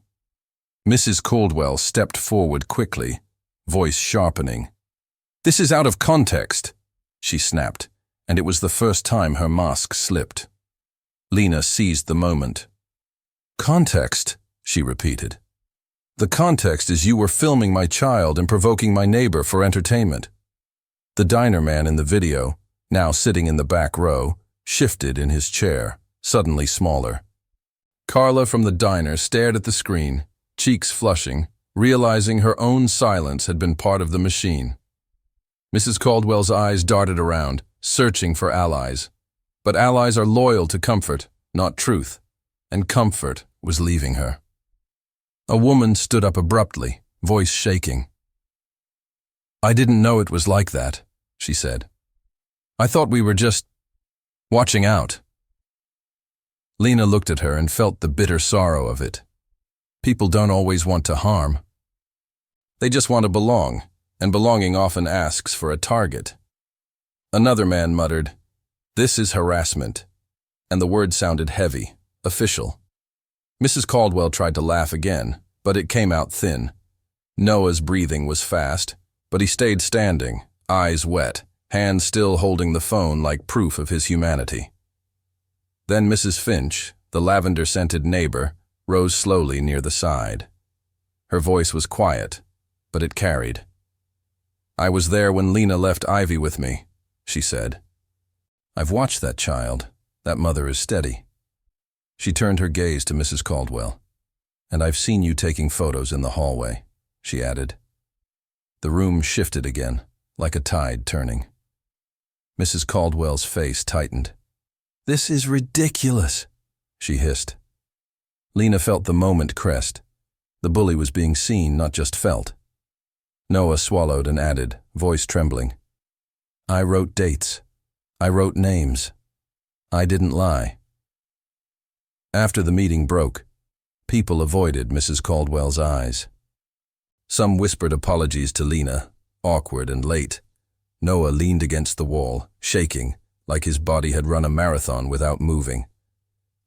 Mrs. Caldwell stepped forward quickly, voice sharpening. "This is out of context," she snapped, and it was the first time her mask slipped. Lena seized the moment. "Context?" she repeated. "The context is you were filming my child and provoking my neighbor for entertainment." The diner man in the video, now sitting in the back row, shifted in his chair, suddenly smaller. Carla from the diner stared at the screen, cheeks flushing, realizing her own silence had been part of the machine. Mrs. Caldwell's eyes darted around, searching for allies. But allies are loyal to comfort, not truth, and comfort was leaving her. A woman stood up abruptly, voice shaking. "I didn't know it was like that," she said. "I thought we were just watching out." Lena looked at her and felt the bitter sorrow of it. People don't always want to harm. They just want to belong, and belonging often asks for a target. Another man muttered, "This is harassment," and the word sounded heavy, official. Mrs. Caldwell tried to laugh again, but it came out thin. Noah's breathing was fast, but he stayed standing, eyes wet, hands still holding the phone like proof of his humanity. Then Mrs. Finch, the lavender-scented neighbor, rose slowly near the side. Her voice was quiet, but it carried. "I was there when Lena left Ivy with me," she said. "I've watched that child. That mother is steady." She turned her gaze to Mrs. Caldwell. "And I've seen you taking photos in the hallway," she added. The room shifted again, like a tide turning. Mrs. Caldwell's face tightened. "This is ridiculous," she hissed. Lena felt the moment crest. The bully was being seen, not just felt. Noah swallowed and added, voice trembling, "I wrote dates. I wrote names. I didn't lie." After the meeting broke, people avoided Mrs. Caldwell's eyes. Some whispered apologies to Lena, awkward and late. Noah leaned against the wall, shaking, like his body had run a marathon without moving.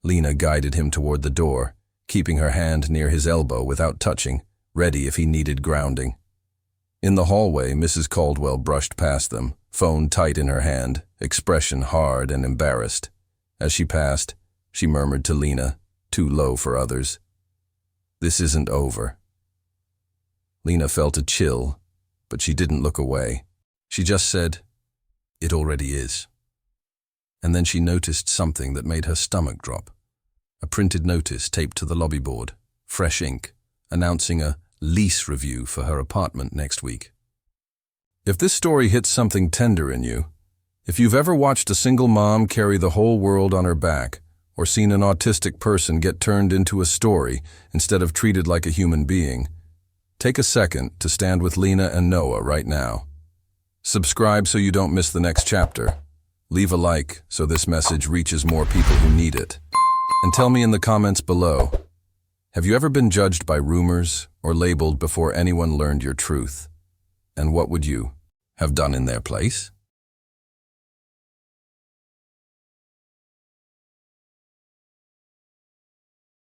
Lena guided him toward the door, keeping her hand near his elbow without touching, ready if he needed grounding. In the hallway, Mrs. Caldwell brushed past them, phone tight in her hand, expression hard and embarrassed. As she passed, she murmured to Lena, too low for others, "This isn't over." Lena felt a chill, but she didn't look away. She just said, "It already is." And then she noticed something that made her stomach drop. A printed notice taped to the lobby board, fresh ink, announcing a lease review for her apartment next week. If this story hits something tender in you, if you've ever watched a single mom carry the whole world on her back, or seen an autistic person get turned into a story instead of treated like a human being, take a second to stand with Lena and Noah right now. Subscribe so you don't miss the next chapter. Leave a like so this message reaches more people who need it. And tell me in the comments below, have you ever been judged by rumors or labeled before anyone learned your truth? And what would you have done in their place?